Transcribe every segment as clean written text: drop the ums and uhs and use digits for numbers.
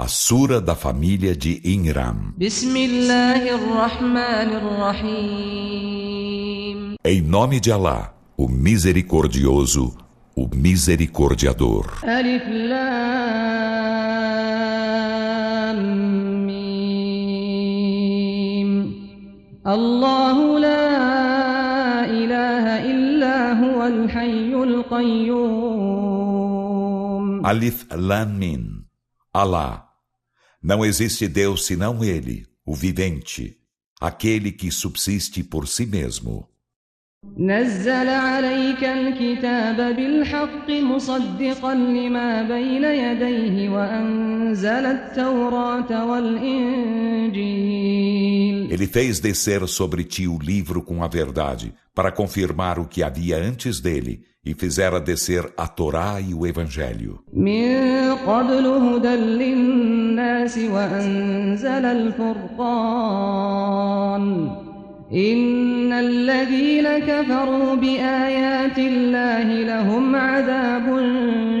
A Sura da família de Inram. Em nome de Alá, o Misericordioso, o Misericordiador. Alif Lam Mim. Allahu la ilaha illa huwal hayyul qayyum. Alif Lam Mim. Alá. Não existe Deus senão Ele, o vivente, aquele que subsiste por si mesmo. نزل عليك الكتاب بالحق مصدقا لما بين يديه وأنزل التوراة والإنجيل. Ele fez descer sobre ti o livro com a verdade, para confirmar o que havia antes dele, e fizera descer a Torá e o Evangelho. من قبل هدى للناس وأنزل الفرقان إن الذين كفروا بآيات الله لهم عذاب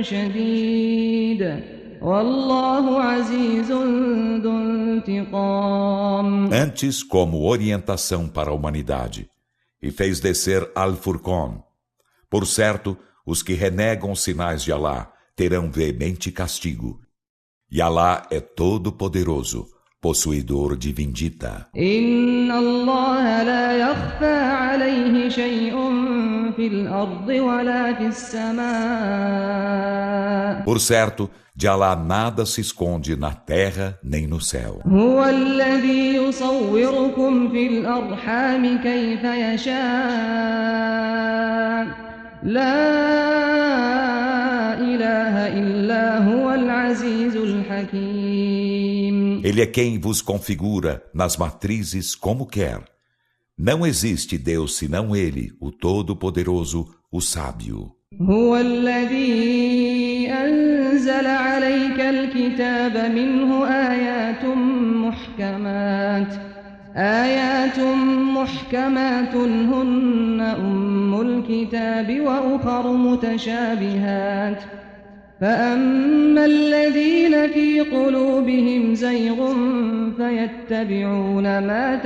شديد والله عزيز ذو انتقام. Antes, como orientação para a humanidade, e fez descer Al-Furqan. Por certo, os que renegam os sinais de Alá terão veemente castigo. E Alá é todo-poderoso, possuidor de vindita. إن الله لا يخفى عليه شيء في الأرض ولا في السماء. Por certo, de Alá nada se esconde na terra nem no céu. هو الذي يصوركم في الأرحام كيف يشاء لا إله إلا هو العزيز الحكيم. Ele é quem vos configura nas matrizes como quer. Não existe Deus senão Ele, o Todo-Poderoso, o Sábio. هو الذي أنزل عليك الكتاب منه آيات محكمات هن أم الكتاب وأخر متشابهات فأما الذين في قلوبهم زيغ فيتبعون ما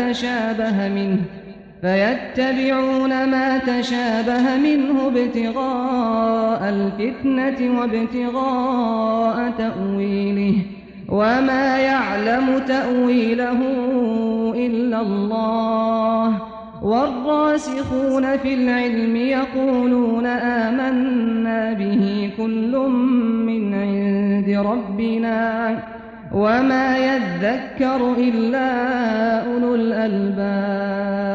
تشابه منه ابتغاء الفتنة وابتغاء تأويله وما يعلم تأويله إلا الله والراسخون في العلم يقولون آمنا به كل من عند ربنا وما يذكر إلا أولو الألباب.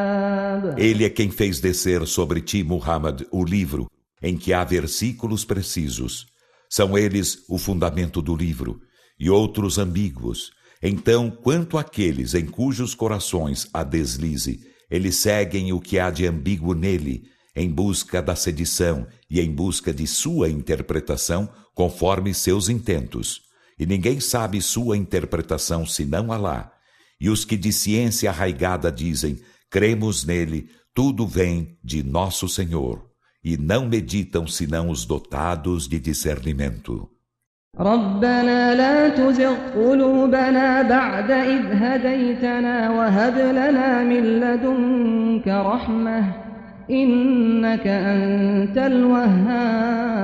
Ele é quem fez descer sobre ti, Muhammad, o livro, em que há versículos precisos. São eles o fundamento do livro, e outros ambíguos. Então, quanto àqueles em cujos corações há deslize, eles seguem o que há de ambíguo nele, em busca da sedição e em busca de sua interpretação conforme seus intentos. E ninguém sabe sua interpretação senão Alá. E os que de ciência arraigada dizem, cremos nele, tudo vem de nosso Senhor. E não meditam senão os dotados de discernimento. ربنا لا تزغ قلوبنا بعد إذ هديتنا وهب لنا من لدنك رحمة إنك أنت الوهاب.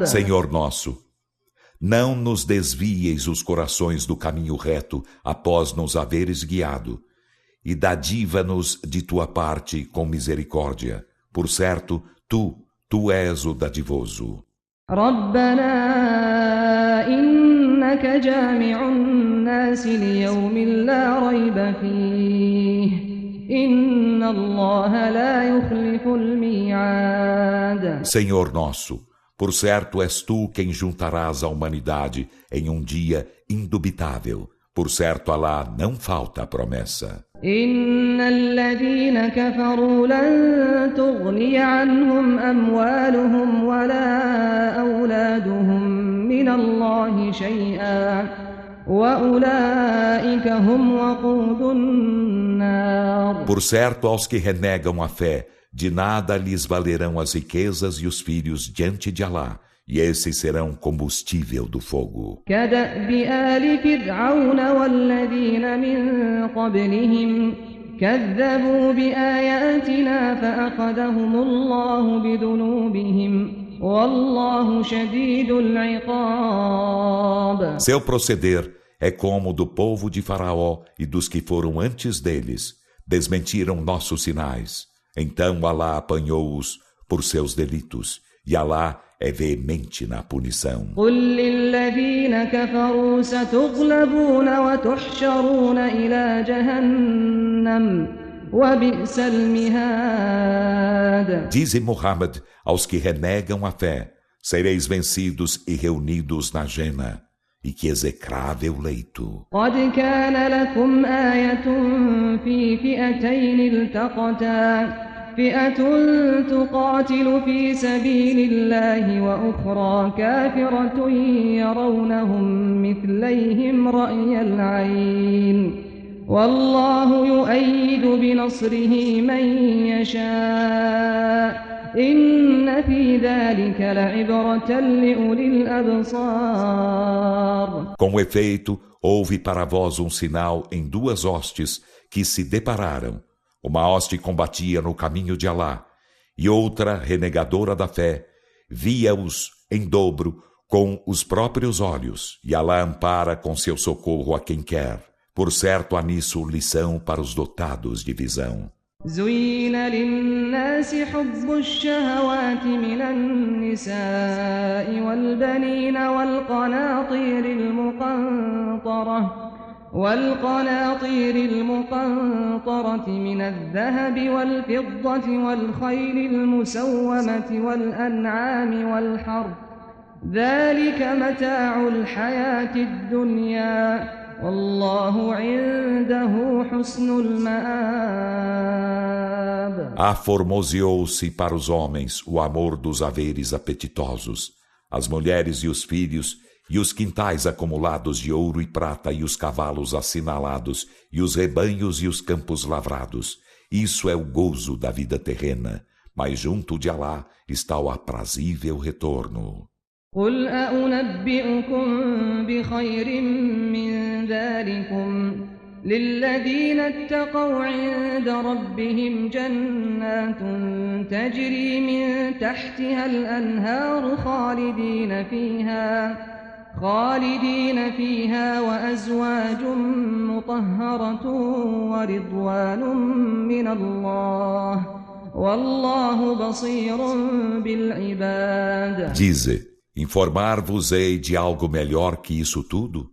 Senhor nosso, não nos desvieis os corações do caminho reto após nos haveres guiado, e dadiva-nos de tua parte com misericórdia. Por certo, tu és o dadivoso. ربنا إنك جامع الناس ليوم لا ريب فيه إن الله لا يخلف الميعاد. Senhor nosso, por certo és tu quem juntarás a humanidade em um dia indubitável. Por certo, Alá não falta a promessa. إن الذين كفروا لن تغني عنهم أموالهم ولا أولادهم من الله شيئا وأولئك هم وقود النار. Por certo, aos que renegam a fé, de nada lhes valerão as riquezas e os filhos diante de Alá, e esses serão combustível do fogo. كدأب آل فرعون والذين من قبلهم كذبوا بآياتنا فأخذهم الله بذنوبهم والله شديد العقاب. Seu proceder é como o do povo de Faraó e dos que foram antes deles. Desmentiram nossos sinais. Então Alá apanhou-os por seus delitos, e Alá é veemente na punição. قل للذين كفروا ستغلبون وتحشرون إلى جهنم وبئس المهاد. Dize Muhammad aos que renegam a fé: sereis vencidos e reunidos na Jena, e que execrável leito. قد كان لكم آية في فئتين التقتا فئة تقاتل في سبيل الله وأخرى كافرة يرونهم مثليهم رأي العين والله يؤيد بنصره من يشاء إن في ذلك لعبرة لأولي الأبصار. Com efeito, houve para vós um sinal em duas hostes que se depararam. Uma hoste combatia no caminho de Alá, e outra, renegadora da fé, via-os em dobro com os próprios olhos, e Alá ampara com seu socorro a quem quer. Por certo, há nisso lição para os dotados de visão. زين للناس حب الشهوات من النساء والبنين والقناطير المقنطرة من الذهب والفضة والخيل المسومة والأنعام والحرث ذلك متاع الحياة الدنيا والله عنده حسن المآب. Aformoseou-se para os homens o amor dos haveres apetitosos, as mulheres e os filhos, e os quintais acumulados de ouro e prata, e os cavalos assinalados, e os rebanhos e os campos lavrados. Isso é o gozo da vida terrena, mas junto de Alá está o aprazível retorno. قل أنبئكم بخير من ذلكم للذين اتقوا عند ربهم جنات تجري من تحتها الأنهار خالدين فيها وأزواج مطهرة ورضوان من الله والله بصير بالعباد. Dize: informar-vos-ei de algo melhor que isso tudo?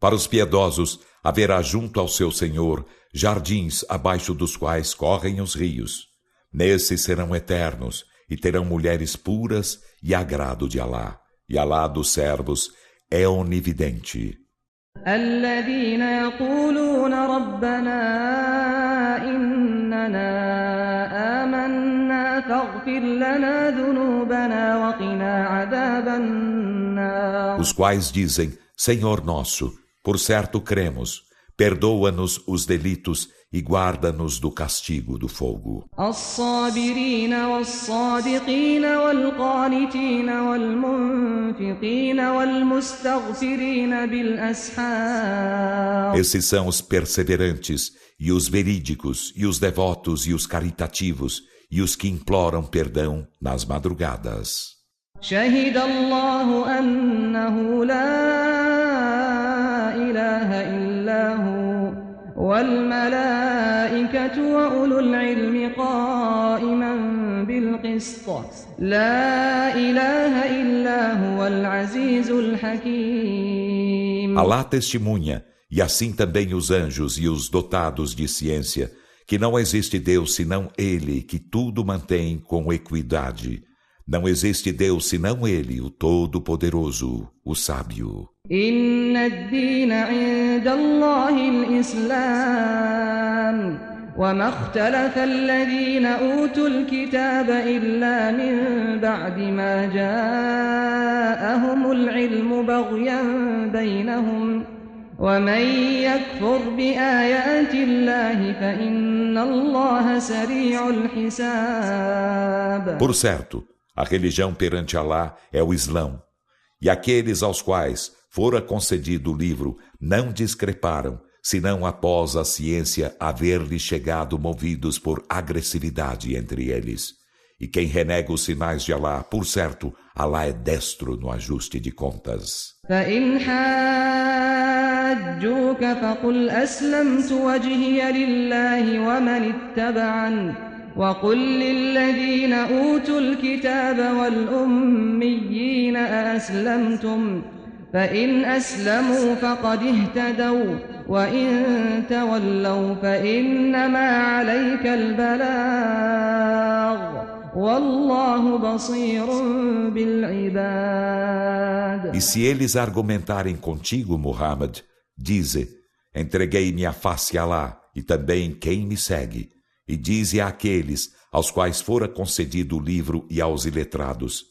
Para os piedosos haverá junto ao seu Senhor jardins abaixo dos quais correm os rios. Nesses serão eternos e terão mulheres puras e agrado de Alá. E Alá dos servos é onividente. الذين يقولون ربنا إننا آمنا فاغفر لنا ذنوبنا وقنا عذاب النار. Os quais dizem: Senhor nosso, por certo cremos, perdoa-nos os delitos e guarda-nos do castigo do fogo. الصابرين والصادقين والقانتين والمنفقين والمستغفرين بالأسحار. Esses são os perseverantes, e os verídicos, e os devotos, e os caritativos, e os que imploram perdão nas madrugadas. شهد الله أنه لا إله إلا هو والملائكة وأولو العلم قائما بالقسط لا إله إلا هو العزيز الحكيم. Alá testemunha, e assim também os anjos e os dotados de ciência, que não existe Deus senão Ele, que tudo mantém com equidade. Não existe Deus senão Ele, o Todo-Poderoso, o Sábio. إن الدين عند الله الإسلام وما اختلف الذين أوتوا الكتاب إلا من بعد ما جاءهم العلم بغيا بينهم ومن يكفر بآيات الله فإن الله سريع الحساب. Por certo, a religião perante Alá é o Islão. E aqueles aos quais fora concedido o livro não discreparam, senão após a ciência haver-lhes chegado movidos por agressividade entre eles. E quem renega os sinais de Alá, por certo, Alá é destro no ajuste de contas. فإن حاجوك فقل أسلمت وجهي لله ومن اتبعني وقل للذين أوتوا الكتاب والأميين أأسلمتم فإن أسلموا فقد اهتدوا وإن تولوا فإنما عليك البلاغ والله بصير بالعباد. E se eles argumentarem contigo, Muhammad, dize: entreguei minha face a Alá e também quem me segue. E dize àqueles aos quais fora concedido o livro e aos iletrados: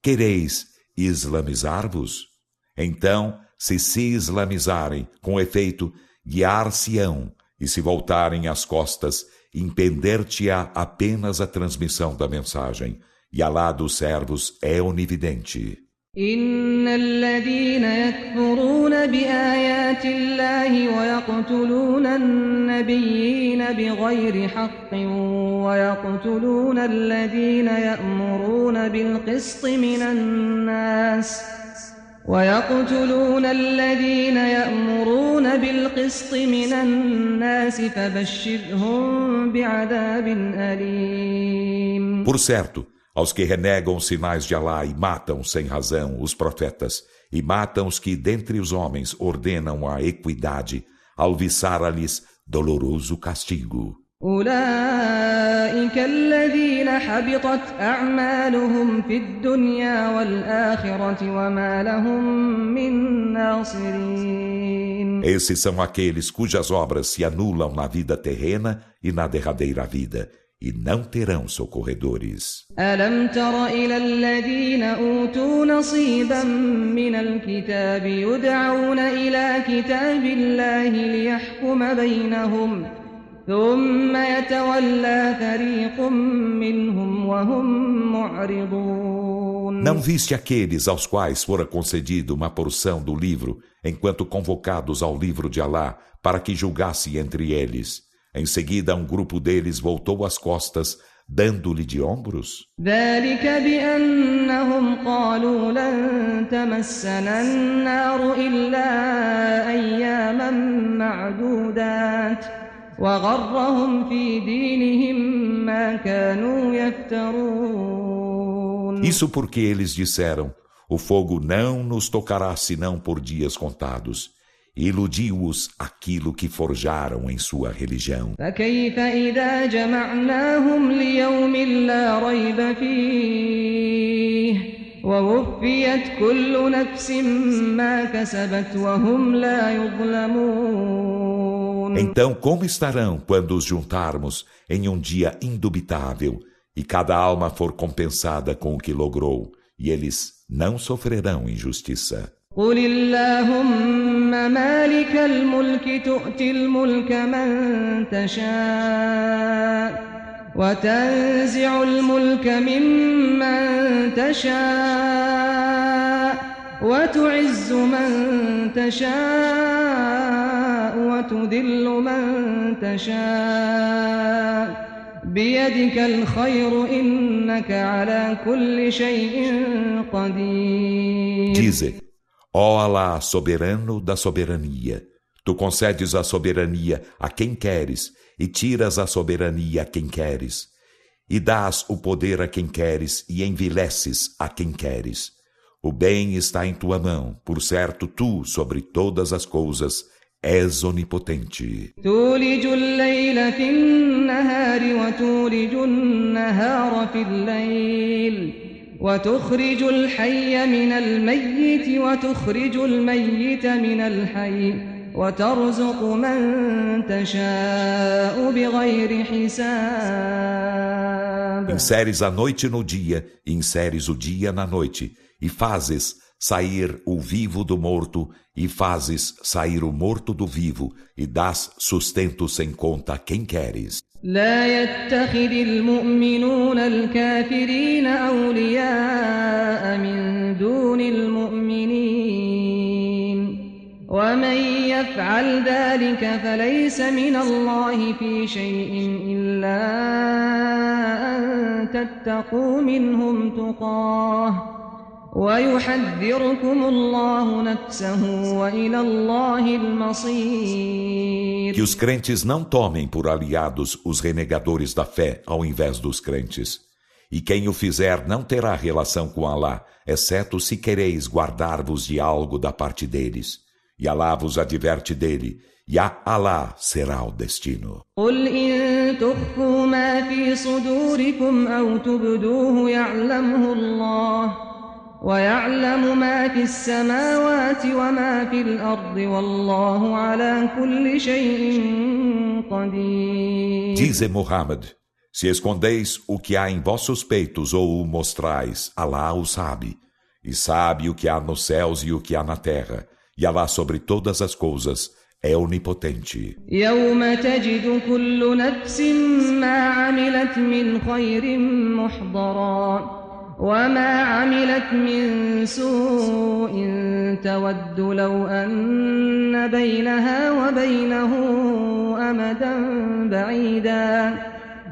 quereis islamizar-vos? Então, se islamizarem, com efeito, guiar-se-ão, e se voltarem as costas, impender-te-á apenas a transmissão da mensagem, e Alá dos servos é onividente. إن الذين يكفرون بآيات الله ويقتلون النبيين بغير حق ويقتلون الذين يأمرون بالقسط من الناس فبشرهم بعذاب أليم. Por certo, aos que renegam os sinais de Alá e matam sem razão os profetas, e matam os que dentre os homens ordenam a equidade, alviçara-lhes doloroso castigo. أولئك الذين حبطت أعمالهم في الدنيا والآخرة وما لهم من ناصرين. Esses são aqueles cujas obras se anulam na vida terrena e na derradeira vida, e não terão socorredores. ألم تر إلى الذين أوتوا نصيبا من الكتاب يدعون إلى كتاب الله ليحكم بينهم ثم يتولى فريق منهم وهم معرضون. Não viste aqueles aos quais fora concedida uma porção do livro, enquanto convocados ao livro de Alá, para que julgasse entre eles? Em seguida, um grupo deles voltou as costas, dando-lhe de ombros. ذلك بأنهم قالوا لن تمسنا النار إلا أياما معدودات وغرهم في دينهم ما كانوا يفترون. Isso porque eles disseram: o fogo não nos tocará senão por dias contados. E iludiu-os aquilo que forjaram em sua religião. فكيف إذا جمعناهم ليوم لا ريب فيه ووفيت كل نفس ما كسبت وهم لا يظلمون. Então, como estarão quando os juntarmos em um dia indubitável e cada alma for compensada com o que logrou, e eles não sofrerão injustiça? قل اللهم مالك الملك تؤتي الملك من تشاء وتنزع الملك ممن تشاء وتعز من تشاء وتذل من تشاء بيدك الخير إنك على كل شيء قدير. Dize: ó Alá, soberano da soberania, tu concedes a soberania a quem queres e tiras a soberania a quem queres, e dás o poder a quem queres e envileces a quem queres. O bem está em tua mão, por certo tu, sobre todas as coisas, és onipotente. تولج الليل في النهار وتولج النهار في الليل وتخرج الحي من الميت وتخرج الميت من الحي وترزق من تشاء بغير حساب. Inseres a noite no dia e inseres o dia na noite, e fazes sair o vivo do morto, e fazes sair o morto do vivo, e dás sustento sem conta a quem queres. لا يتخذ المؤمنون الكافرين أولياء من دون المؤمنين ومن يفعل ذلك فليس من الله في شيء إلا أن تتقوا منهم تقاه ويحذركم الله نفسه وإلى الله المصير. Que os crentes não tomem por aliados os renegadores da fé ao invés dos crentes. E quem o fizer não terá relação com Alá, exceto se quereis guardar-vos de algo da parte deles. E Alá vos adverte dele, e a Alá será o destino. قل إن تخفوا ما في صدوركم أو تبدوه يعلمه الله ويعلم ما في السماوات وما في الأرض والله على كل شيء قدير. Dize Muhammad, se escondeis o que há em vossos peitos ou o mostrais, Alá o sabe, e sabe o que há nos céus e o que há na terra, e Alá sobre todas as coisas é onipotente. يوم تجد كل نفس ما عملت من خير محضرا وما عملت من سوء تود لو أن بينها وبينه أمدا بعيدا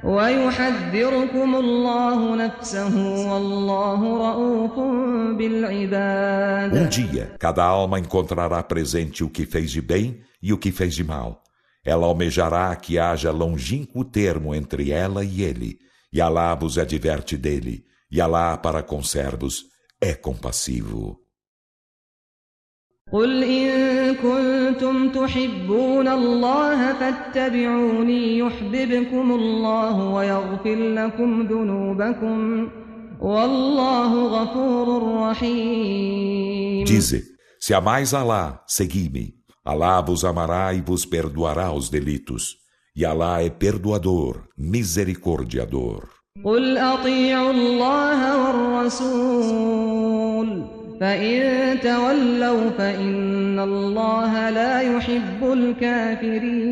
ويحذركم الله نفسه والله رؤوف بالعباد. Dia, cada alma encontrará presente o que fez de bem e o que fez de mal. Ela almejará que haja longínquo termo entre ela e ele, e Alá vos adverte dele. E Alá para com servos é compassivo. قل إن كنتم تحبون الله فاتبعوني يحببكم الله ويغفر لكم ذنوبكم والله غفور رحيم. Dize, se amais Alá, segui-me. Alá vos amará e vos perdoará os delitos. E Alá é perdoador, misericordiador. قل أطيعوا الله والرسول فإن تولوا فإن الله لا يحب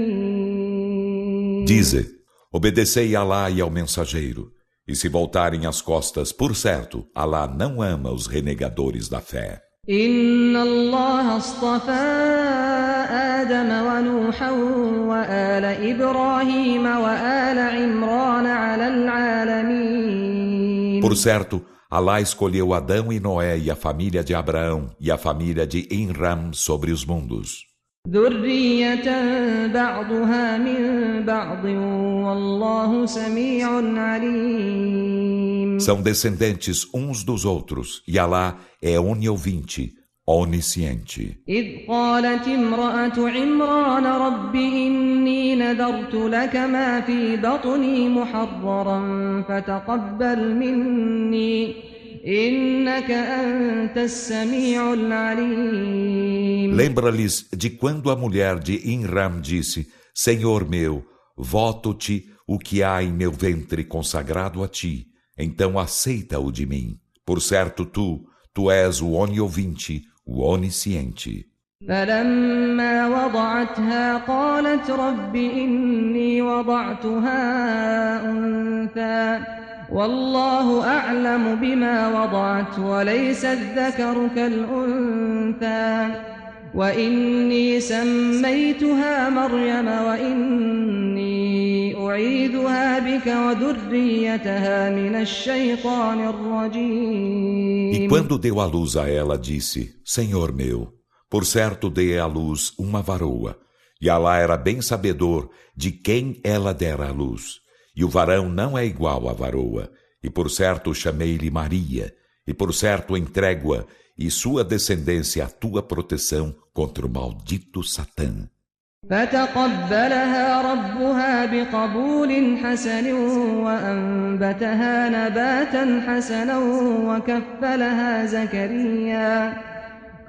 الكافرين. Dize, obedecei a Alá e ao mensageiro, e se voltarem as costas, por certo, Alá não ama os renegadores da fé. إن الله اصطفى آدم ونوحا وآل إبراهيم وآل عمران على العالمين. Por certo, Alá escolheu Adão e Noé e a família de Abraão e a família de Imram sobre os mundos. ذرية بعضها من بعض والله سميع عليم. São descendentes uns dos outros, e Alá é oniovinte, onisciente. إذ قالت امرأة عمران رب إني نذرت لك ما في بطني محررا فتقبل مني إنك أنت السميع العليم. Lembra-lhes de quando a mulher de Imram disse, Senhor meu, voto-te o que há em meu ventre consagrado a ti, então aceita-o de mim. Por certo, tu és o oniovinte, o onisciente. فلما وضعتها قالت رب إني وضعتها أنثى والله أعلم بما وضعت وليس الذكر كالأنثى وإني سميتها مريم وإني أعيذها بك وذريتها من الشيطان الرجيم. E quando deu à luz a ela, disse, Senhor meu, por certo dei à luz uma varoa, e Alá era bem sabedor de quem ela dera à luz. E o varão não é igual à varoa, e por certo chamei-lhe Maria, e por certo entrego-a e sua descendência à tua proteção contra o maldito Satã. فتقبلها ربها بقبول حسن وأنبتها نباتا حسنا وكفلها زكريا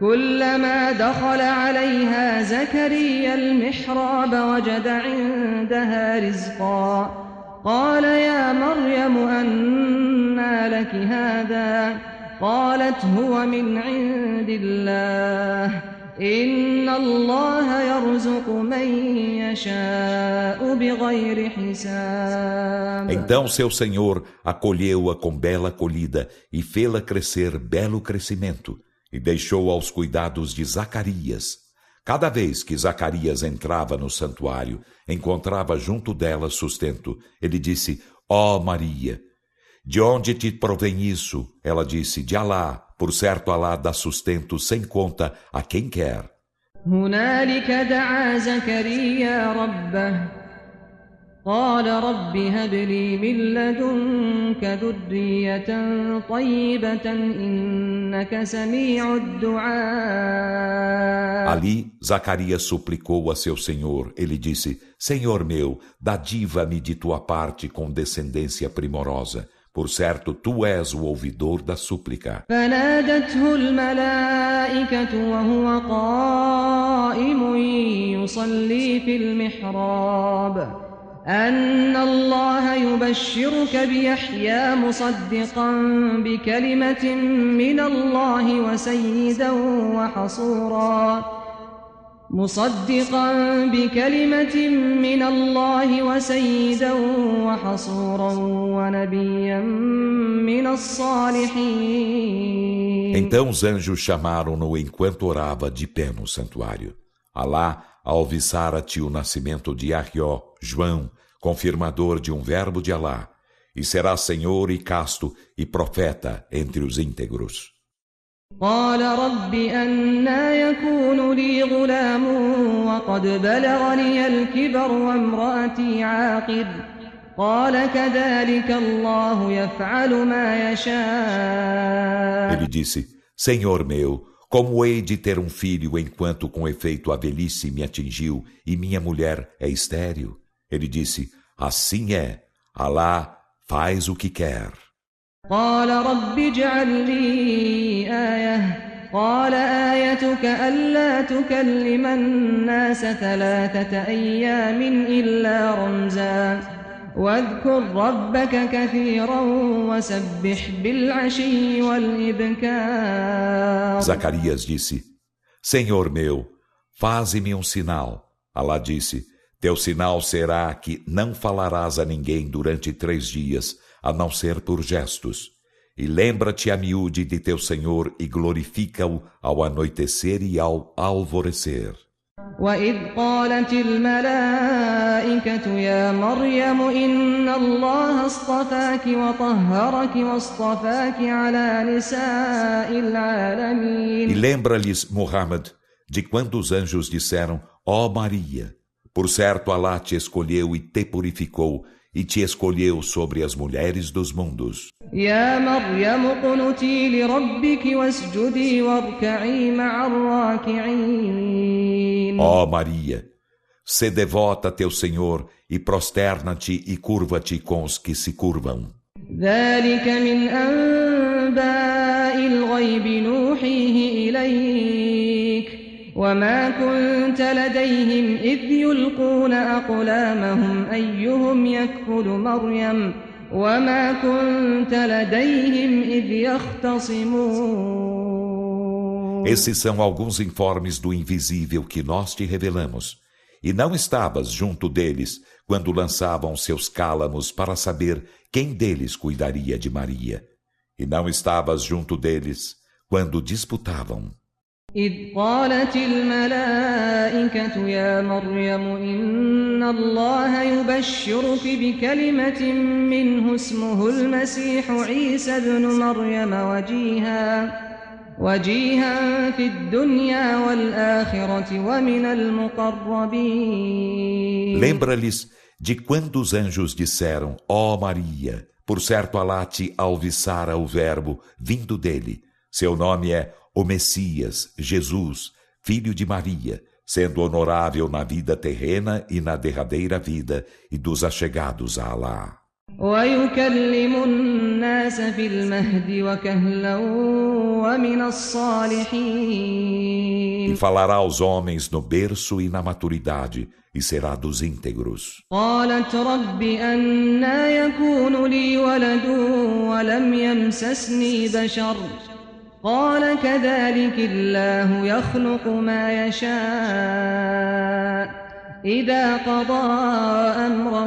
كلما دخل عليها زكريا المحراب وجد عندها رزقا قال يا مريم أنى لك هذا قالت هو من عند الله إن الله يرزق من يشاء بغير حساب. Então seu Senhor acolheu-a com bela acolhida e fê-la crescer belo crescimento, e deixou aos cuidados de Zacarias. Cada vez que Zacarias entrava no santuário, encontrava junto dela sustento. Ele disse: ó Maria, de onde te provém isso? Ela disse: de Alá. Por certo, Alá dá sustento sem conta a quem quer. هنالك دعا زكريا ربه قال رب هب لي من لدنك ذرية طيبة إنك سميع الدعاء. Ali, Zacarias suplicou a seu Senhor. Ele disse: Senhor meu, dadiva-me de tua parte com descendência primorosa. Por certo, tu és o ouvidor da súplica. فنادته الملائكة وهو قائم يصلي في المحراب أن الله يبشرك بيحيى مصدقا بكلمة من الله وسيدا وحصورا ونبيا من الصالحين. Então os anjos chamaram-no enquanto orava de pé no santuário. Alá alviçara-te o nascimento de Yahyá, João, confirmador de um verbo de Alá, e será senhor e casto e profeta entre os íntegros. قال رب أنى يكون لي غلام وقد بلغني الكبر وامرأتي عاقر قال كذلك الله يفعل ما يشاء. Ele disse: Senhor meu, como hei de ter um filho enquanto com efeito a velhice me atingiu e minha mulher é estéril? Ele disse: assim é, Alá faz o que quer. قال رب اجعل لي آية قال آيتك ألا تكلم الناس 3 أيام إلا رمزا واذكر ربك كثيرا وسبح بالعشي والإبكار. Zacarias disse: Senhor meu, faze-me um sinal. Alá disse: teu sinal será que não falarás a ninguém durante 3 dias, a não ser por gestos. E lembra-te a miúde de teu Senhor e glorifica-o ao anoitecer e ao alvorecer. وإذ قالت الملائكة يا مريم إن الله اصطفاك وطهرك واصطفاك على نساء العالمين. E lembra-lhes, Muhammad, de quando os anjos disseram: ó Maria, por certo Alá te escolheu e te purificou, e te escolheu sobre as mulheres dos mundos. يا مريم اقنتي لربك واسجدي واركعي مع الراكعين. Ó Maria, se devota a teu Senhor e prosterna-te e curva-te com os que se curvam. ذلك من أنباء الغيب نوحيه إليك وما كنت لديهم إذ يلقون أقلامهم أيهم يكفل مريم وما كنت لديهم إذ يختصمون. Esses são alguns informes do invisível que nós te revelamos. E não estavas junto deles quando lançavam seus cálamos para saber quem deles cuidaria de Maria. E não estavas junto deles quando disputavam. إذ قالت الملائكة يا مريم إن الله يبشرك بكلمة منه اسمه المسيح عيسى ابن مريم وجيها في الدنيا والآخرة ومن المقربين. Lembra-lhes de quando os anjos disseram: ó Maria, por certo Alá te alviçara o verbo vindo dele. Seu nome é o Messias, Jesus, filho de Maria, sendo honorável na vida terrena e na derradeira vida, e dos achegados a Alá. ويكلم الناس في المهد وكهلا ومن الصالحين. E falará aos homens no berço e na maturidade, e será dos íntegros. قالت رب أنى يكون لي ولد ولم يمسسني بشر قال كذلك الله يخلق ما يشاء إذا قضى أمرا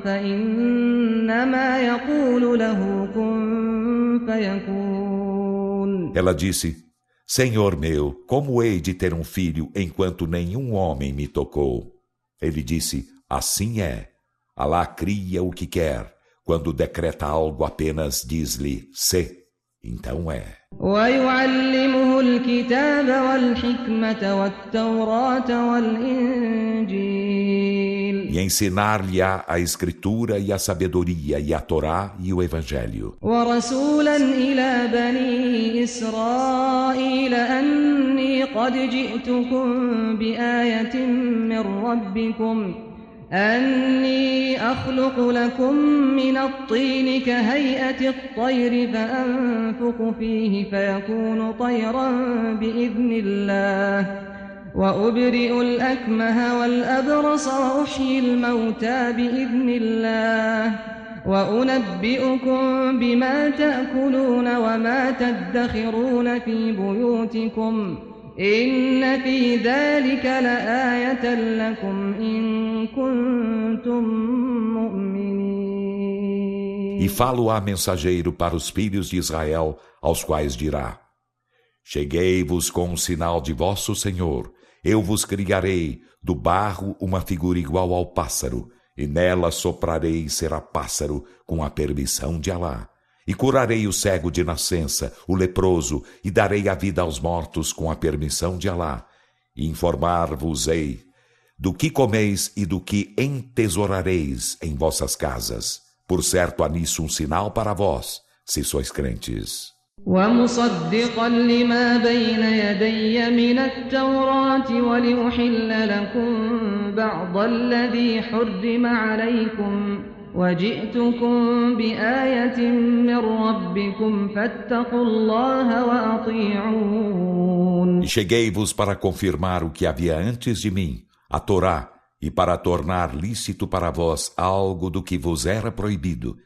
فإنما يقول له كن فيكون. Ela disse: Senhor meu, como hei de ter um filho enquanto nenhum homem me tocou? Ele disse: assim é. Alá cria o que quer. Quando decreta algo, apenas diz-lhe: sê. Então é. ويعلمه الكتاب والحكمة والتوراة والإنجيل. E ensinar-lhe-á a escritura e a sabedoria e a Torá e o Evangelho. ورسولا إلى بني إسرائيل أني قد جئتكم بآية من ربكم أني أخلق لكم من الطين كهيئة الطير فأنفخ فيه فيكون طيرا بإذن الله وأبرئ الأكمه والأبرص وأحيي الموتى بإذن الله وأنبئكم بما تأكلون وما تدخرون في بيوتكم إن في ذلك لآية لكم إن كنتم مؤمنين. E falo-á mensageiro para os filhos de Israel, aos quais dirá: cheguei-vos com um sinal de vosso Senhor, eu vos criarei do barro uma figura igual ao pássaro, e nela soprarei será pássaro com a permissão de Alá. E curarei o cego de nascença, o leproso, e darei a vida aos mortos com a permissão de Alá. E informar-vos-ei do que comeis e do que entesourareis em vossas casas. Por certo há nisso um sinal para vós, se sois crentes. ومصدقا لما بين يدي من التوراة ولأحل لكم بعض الذي حرم عليكم وجئتكم بآية من ربكم فاتقوا الله وأطيعون. E cheguei-vos para confirmar o que havia antes de mim, a Torá, e para tornar lícito para vós algo do que vos era proibido.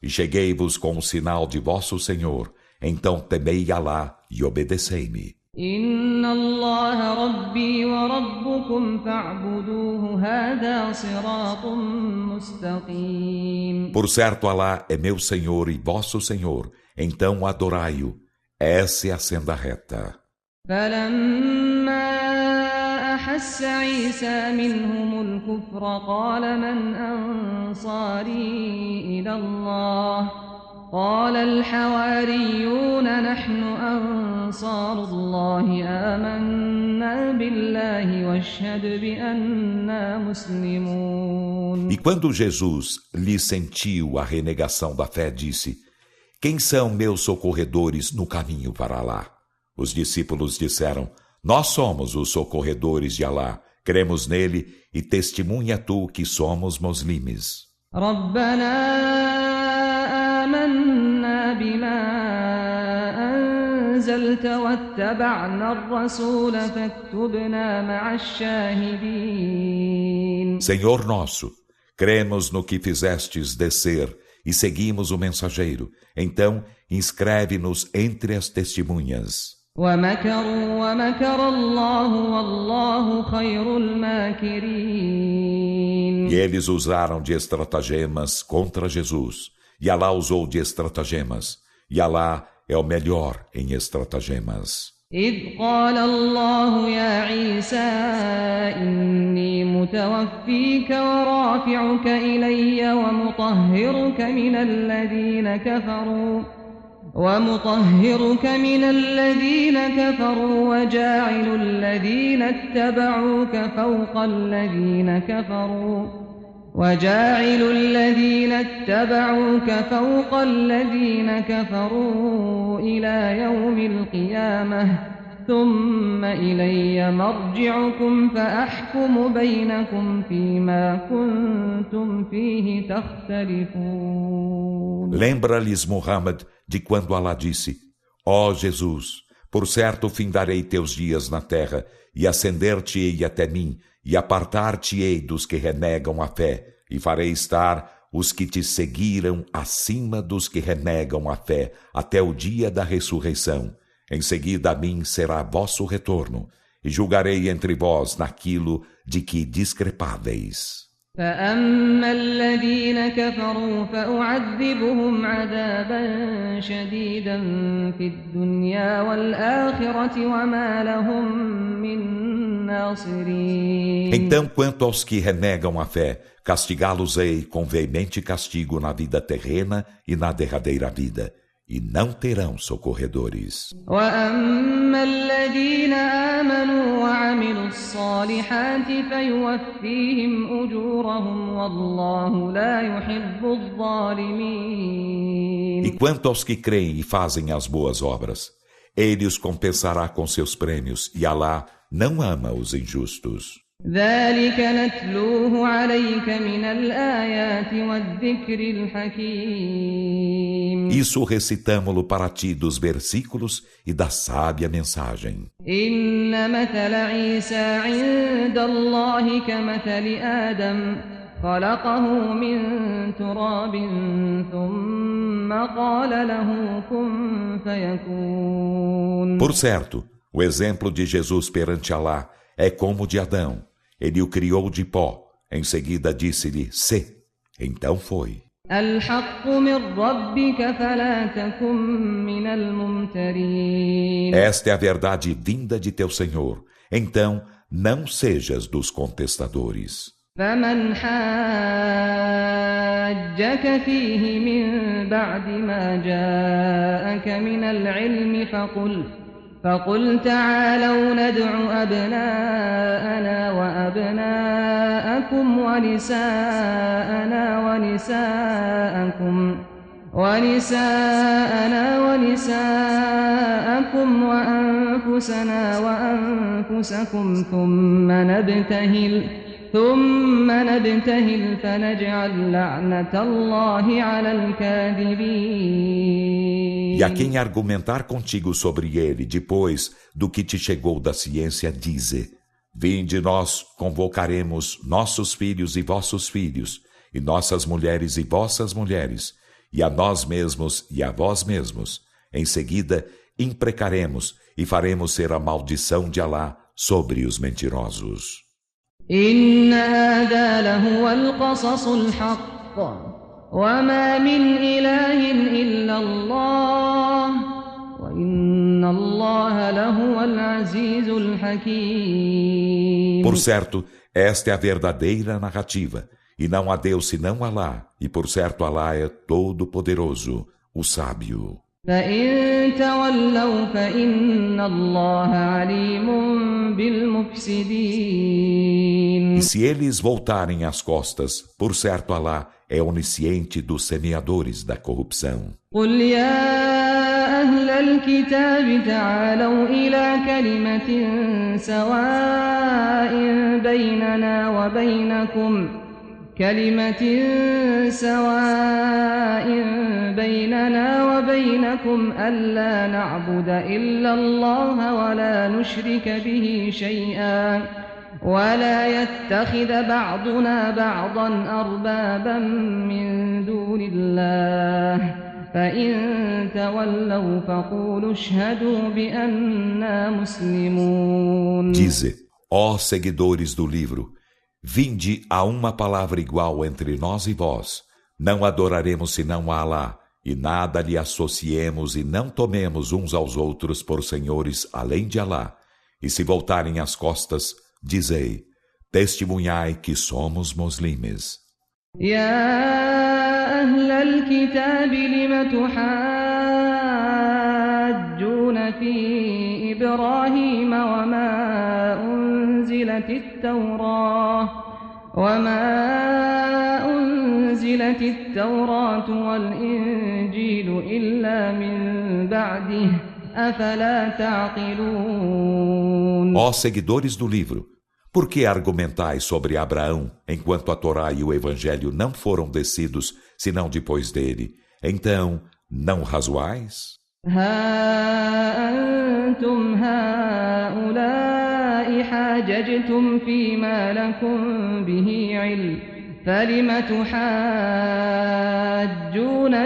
E cheguei-vos com o sinal de vosso Senhor, então temei Alá e obedecei-me. إن الله ربي وربكم فاعبدوه هذا صراط مستقيم. Por certo, Alá é meu Senhor e vosso Senhor, então adorai-o. Essa é a senda reta. فلما أحس عيسى منهم الكفر قال من أنصاري إلى الله قال الحواريون نحن أنصار الله آمنا بالله واشهد بأننا مسلمون. E quando Jesus lhe sentiu a renegação da fé, disse: quem são meus socorredores no caminho para Alá? Os discípulos disseram: nós somos os socorredores de Alá, cremos nele e testemunha tu que somos muslimes. آمنا بما أنزلت واتبعنا الرسول فاكتبنا مع الشاهدين. Senhor nosso, cremos no que fizestes descer e seguimos o mensageiro. Então, inscreve-nos entre as testemunhas. ومكروا ومكر الله والله خير الماكرين. E eles usaram de estratagemas contra Jesus. E Alá usou de estratagemas. E Alá é o melhor em estratagemas. إذ قال الله يا عيسى إني متوفيك ورافعك إلي ومطهرك من الذين كفروا وجاعل الذين اتبعوك فوق الذين كفروا إلى يوم القيامة ثم إلي مرجعكم فأحكم بينكم فيما كنتم فيه تختلفون. Lembra-lhes, Muhammad, de quando Alá disse: ó Jesus, por certo findarei teus dias na terra e ascender-te-ei até mim e apartar-te-ei dos que renegam a fé e farei estar os que te seguiram acima dos que renegam a fé até o dia da ressurreição. Em seguida a mim será vosso retorno, e julgarei entre vós naquilo de que discrepáveis. فأما الذين كفروا فأعذبهم عذابا شديدا في الدنيا والآخرة وما لهم من ناصرين. Então, quanto aos que renegam a fé, castigá-los-ei com veemente castigo na vida terrena e na derradeira vida, e não terão socorredores. وأما الذين آمنوا وعملوا الصالحات فيوفيهم أجورهم والله لا يحب الظالمين. E quanto aos que creem e fazem as boas obras, ele os compensará com seus prêmios, e Alá não ama os injustos. ذلك نتلوه عليك من الآيات والذكر الحكيم. Isso recitamo-lo para ti dos versículos e da sábia mensagem. إن مثل عيسى عند الله كمثل آدم خلقه من تراب ثم قال له كن فيكون. Por certo, o exemplo de Jesus perante Alá é como o de Adão. Ele o criou de pó. Em seguida disse-lhe, sê. Então foi. الحق من ربك فلا تكن من الممترين. Esta é a verdade vinda de teu Senhor. Então, não sejas dos contestadores. فمن حاجك فيه من بعد ما جاءك من العلم فقل تعالوا ندع أبناءنا وأبناءكم ونساءنا ونساءكم وأنفسنا وأنفسكم ثم نبتهل فنجعل لعنة الله على الكاذبين. E a quem argumentar contigo sobre ele depois do que te chegou da ciência, dize: vinde, nós convocaremos nossos filhos e vossos filhos, e nossas mulheres e vossas mulheres, e a nós mesmos e a vós mesmos. Em seguida, imprecaremos e faremos ser a maldição de Alá sobre os mentirosos. إن هذا لهو القصص الحق وما من إله إلا الله وإن الله لهو العزيز الحكيم. Por certo, esta é a verdadeira narrativa, e não há Deus senão Alá, e por certo Alá é todo-poderoso, o sábio. فإن تولوا فإن الله عليم بالمفسدين. E se eles voltarem as costas, por certo Alá é onisciente dos semeadores da corrupção. قل يا أهل الكتاب تعالوا إلى كلمة سواء بيننا وبينكم ألا نعبد إلا الله ولا نشرك به شيئا ولا يتخذ بعضنا بعضا أربابا من دون الله فإن تولوا فقولوا اشهدوا بأننا مسلمون. Dize, ó seguidores do livro, vinde a uma palavra igual entre nós e vós. Não adoraremos senão a Alá, e nada lhe associemos e não tomemos uns aos outros por senhores além de Alá. E se voltarem as costas, dizei, testemunhai que somos muslimes. يا أهل الكتاب لم تحاجون في إبراهيم وما أنزلت التوراة والإنجيل إلا من بعده أفلا تعقلون. Ó seguidores do livro, por que argumentais sobre Abraão, enquanto a Torá e o Evangelho não foram descidos, senão depois dele? Então, não razoais? ها أنتم هؤلاء حاججتم فيما لكم به علم فلم تحاجون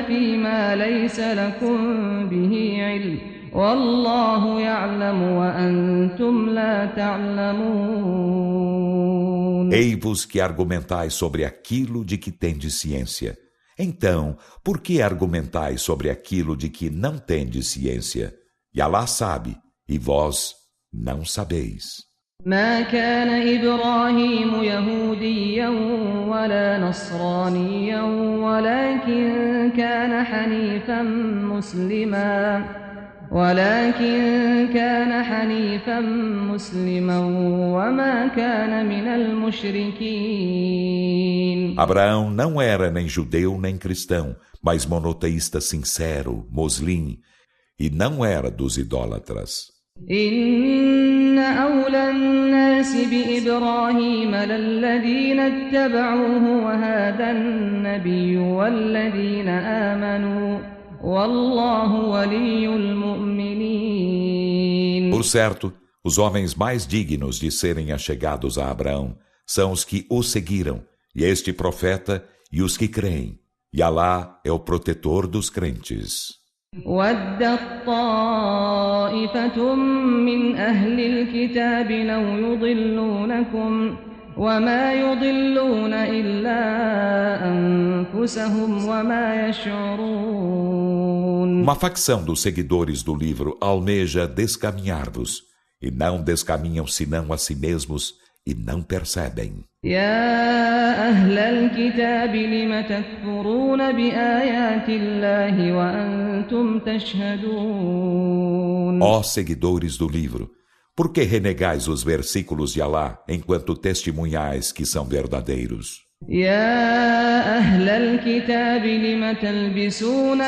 فيما ليس لكم به علم والله يعلم وأنتم لا تعلمون. Ei-vos que argumentais sobre aquilo de que tendes ciência. Então, por que argumentais sobre aquilo de que não tendes ciência? E Alá sabe, e vós não sabeis. ما كان إبراهيم يهوديا ولا نصرانيا ولكن كان حنيفا مسلما وما كان من المشركين. Abraão não era nem judeu nem cristão, mas monoteísta sincero, moslim, e não era dos idólatras. إن أولى الناس بإبراهيم للذين اتبعوه وهذا النبي والذين آمنوا والله ولي المؤمنين. Por certo, os homens mais dignos de serem achegados a Abraão são os que o seguiram, e este profeta e os que creem, e Alá é o protetor dos crentes. ودت طائفة من أهل الكتاب لو يضلونكم وما يضلون إلا أنفسهم وما يشعرون. Uma facção dos seguidores do livro almeja descaminhar-vos, e não descaminham senão a si mesmos, e não percebem. يا أهل الكتاب لم تكفرون بآيات الله وأنتم تشهدون. Ó seguidores do livro, por que renegais os versículos de Alá enquanto testemunhais que são verdadeiros? يا أهل الكتاب لم تلبسون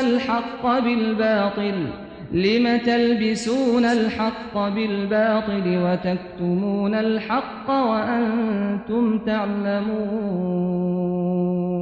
الحق بالباطل وتكتمون الحق وأنتم تعلمون.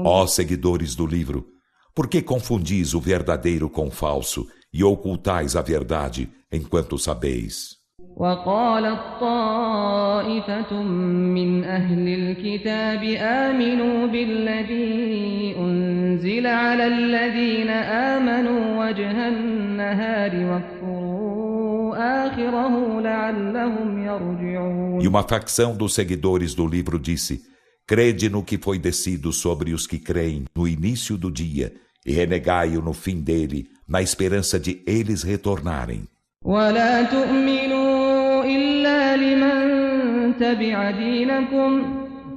Ó seguidores do livro, por que confundis o verdadeiro com o falso e ocultais a verdade enquanto sabeis? وقالت طائفة من أهل الكتاب آمنوا بالذي أنزل على الذين آمنوا وجه النهار واكفروا آخره لعلهم يرجعون. E uma facção dos seguidores do livro disse: crede no que foi descido sobre os que creem no início do dia e renegai-o no fim dele, na esperança de eles retornarem. ولا تؤمنوا إلا لمن تبع دينكم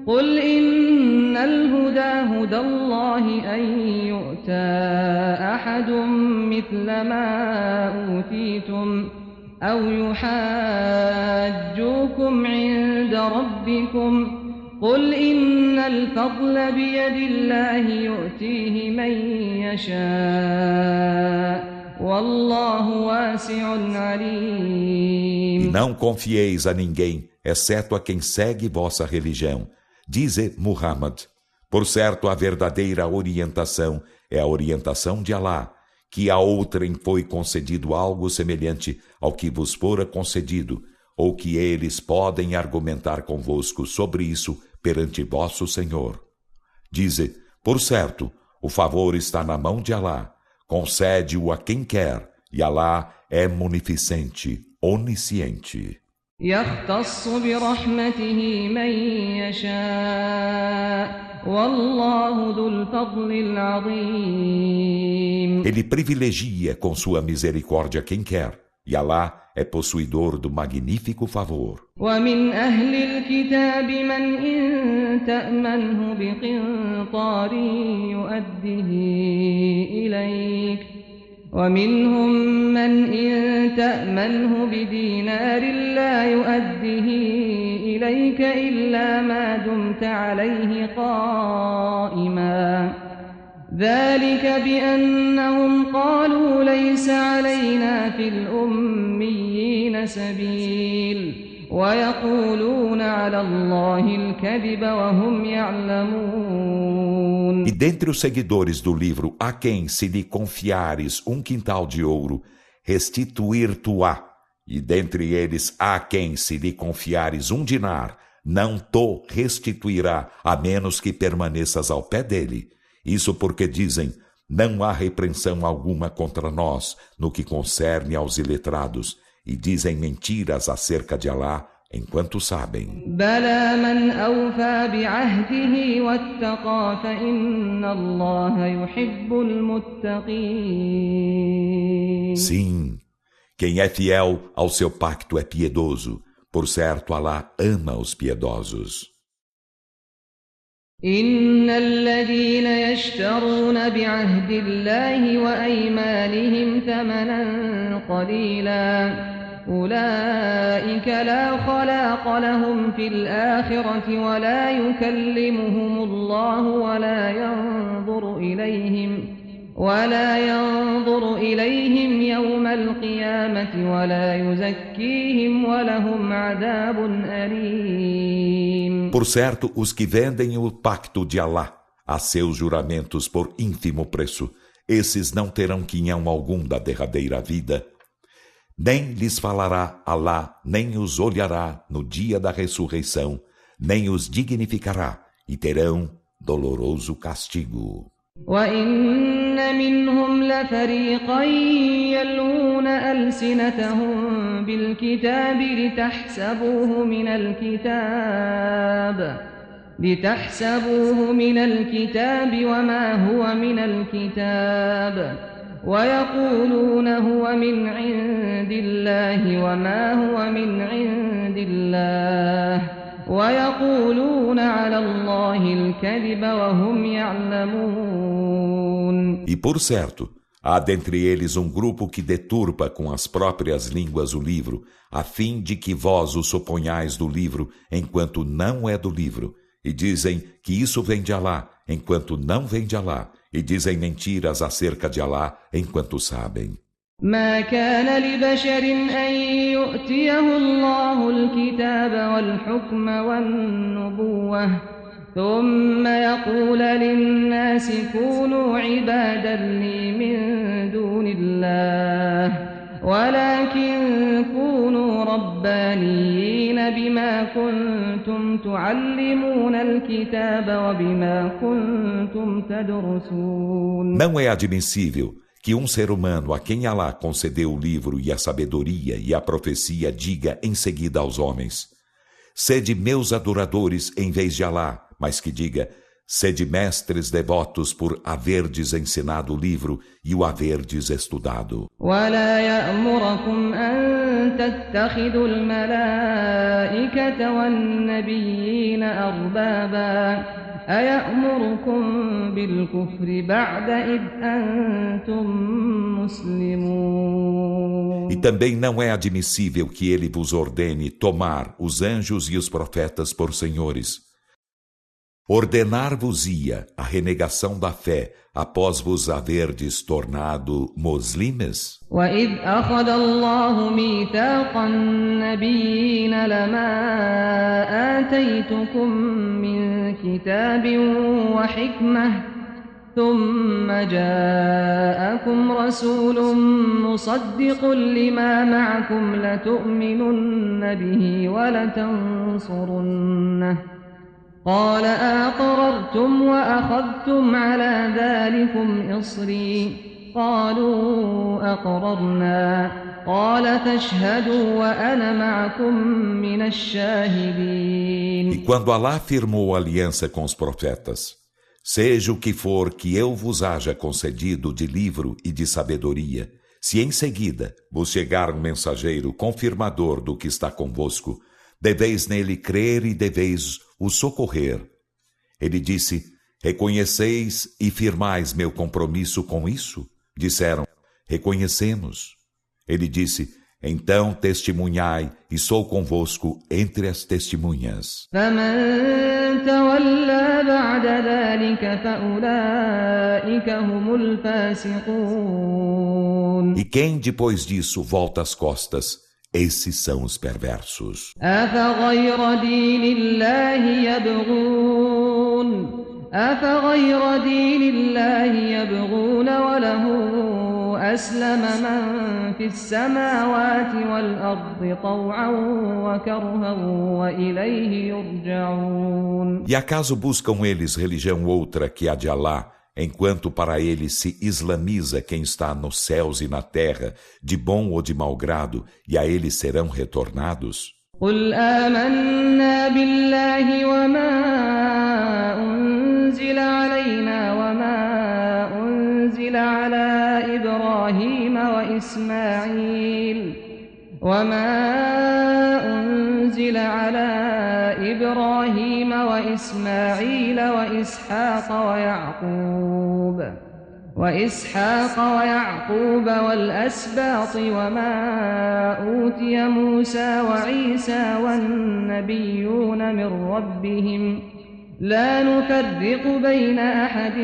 قل إن الهدى هدى الله أن يؤتى أحد مثل ما أوتيتم أو يحاجوكم عند ربكم قل إن الفضل بيد الله يؤتيه من يشاء والله واسع عليم. E não confieis a ninguém, exceto a quem segue vossa religião. Dize Muhammad: por certo, a verdadeira orientação é a orientação de Alá, que a outrem foi concedido algo semelhante ao que vos fora concedido, ou que eles podem argumentar convosco sobre isso perante vosso Senhor. Dize: por certo, o favor está na mão de Alá, concede-o a quem quer, e Alá é munificente, onisciente. يختص برحمته من يشاء والله ذو الفضل العظيم. Ele privilegia com sua misericórdia quem quer, e Alá é possuidor do magnífico favor. ومن أهل الكتاب من إن تأمنه بقنطار يؤده إليك ومنهم من إن تأمنه بدينار لا يؤده إليك إلا ما دمت عليه قائما ذلك بأنهم قالوا ليس علينا في الأميين سبيل ويقولون على الله الكذب وهم يعلمون. E dentre os seguidores do livro, a quem, se lhe confiares um quintal de ouro, restituir-te-á, e dentre eles, a quem, se lhe confiares um dinar, não te restituirá, a menos que permaneças ao pé dele. Isso porque dizem: não há repreensão alguma contra nós no que concerne aos iletrados, e dizem mentiras acerca de Alá, enquanto sabem. بلى من أوفى بعهده واتقى فإن الله يحب المتقين. Sim, quem é fiel ao seu pacto é piedoso. Por certo, Alá ama os piedosos. إن الذين يشترون بعهد الله وأيمانهم ثمنا قليلا أولئك لا خلاق لهم في الآخرة ولا يكلمهم الله ولا ينظر إليهم يوم القيامة ولا يزكيهم ولهم عذاب أليم. Por certo, os que vendem o pacto de Alá a seus juramentos por ínfimo preço, esses não terão quinhão algum da derradeira vida. Nem lhes falará Alá, nem os olhará no dia da ressurreição, nem os dignificará, e terão doloroso castigo. وَإِنَّ مِنْهُمْ لَفَرِيقًا يَلْوُونَ أَلْسِنَتَهُم بِالْكِتَابِ لِتَحْسَبُوهُ مِنَ الْكِتَابِ وَمَا هُوَ مِنَ الْكِتَابِ وَيَقُولُونَ هُوَ مِنْ عِندِ اللَّهِ وَمَا هُوَ مِنْ عِندِ اللَّهِ وَيَقُولُونَ عَلَى اللَّهِ الْكَذِبَ وَهُمْ يَعْلَمُونَ. E por certo, há dentre eles um grupo que deturpa com as próprias línguas o livro, a fim de que vós o suponhais do livro, enquanto não é do livro, e dizem que isso vem de Alá, enquanto não vem de Alá, e dizem mentiras acerca de Alá, enquanto sabem. ما كان لبشر أن يؤتيه الله الكتاب والحكم والنبوة ثم يقول للناس كونوا عبادا لي من دون الله ولكن كونوا ربانيين بما كنتم تعلمون الكتاب وبما كنتم تدرسون. Não é admissível que um ser humano a quem Alá concedeu o livro e a sabedoria e a profecia diga em seguida aos homens: sede meus adoradores em vez de Alá, mas que diga: sede mestres devotos por haverdes ensinado o livro e o haverdes estudado. ولا يأمركم أن تتخذوا الملائكة والنبيين أربابا أيأمركم بالكفر بعد إذ أنتم مسلمون. E também não é admissível que ele vos ordene tomar os anjos e os profetas por senhores. Ordenar-vos-ia a renegação da fé após vos haverdes tornado muslimes? وَإِذْ أَخَذَ اللَّهُ مِيثَاقَ النَّبِيِّينَ لَمَا آتَيْتُكُم مِّن كِتَابٍ وَحِكْمَةٍ ثُمَّ جَاءَكُمْ رَسُولٌ مُّصَدِّقٌ لِّمَا مَعَكُمْ لَتُؤْمِنُنَّ بِهِ وَلَتَنصُرُنَّهُ قال أقررتم وأخذتم على ذلكم إصري قالوا أقررنا قال فاشهدوا وأنا معكم من الشاهدين. E quando Alá firmou aliança com os profetas, seja o que for que eu vos haja concedido de livro e de sabedoria, se em seguida vos chegar um mensageiro confirmador do que está convosco, deveis nele crer e deveis o socorrer. Ele disse: reconheceis e firmais meu compromisso com isso? Disseram: reconhecemos. Ele disse: então testemunhai e sou convosco entre as testemunhas. فمن تولى بعد ذلك فأولئك هم الفاسقون. E quem depois disso volta as costas, esses são os perversos. أفغير دين الله يبغون وله أسلم من في السماوات والأرض طوعا وكرها وإليه يرجعون. E acaso buscam eles religião outra que a de Alá, enquanto para ele se islamiza quem está nos céus e na terra, de bom ou de mau grado, e a ele serão retornados? قل آمنا بالله وما أنزل علينا أنزل على إبراهيم وإسماعيل وإسحاق ويعقوب والأسباط وما أوتي موسى وعيسى والنبيون من ربهم لا نفرق بين أحد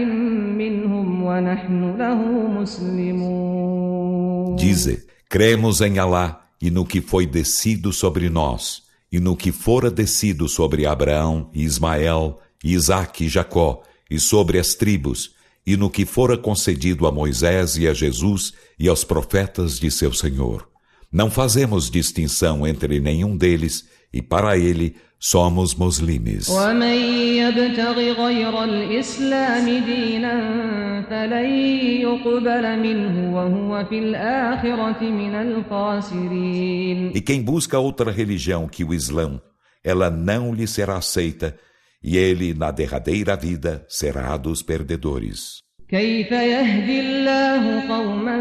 منهم ونحن له مسلمون. Dize, cremos em Alá e no que foi descido sobre nós, e no que fora descido sobre Abraão e Ismael, e Isaque e Jacó, e sobre as tribos, e no que fora concedido a Moisés e a Jesus e aos profetas de seu Senhor. Não fazemos distinção entre nenhum deles, e para ele somos muslimes. E quem busca outra religião que o Islã, ela não lhe será aceita, e ele, na derradeira vida, será dos perdedores. كيف يهدي الله قوما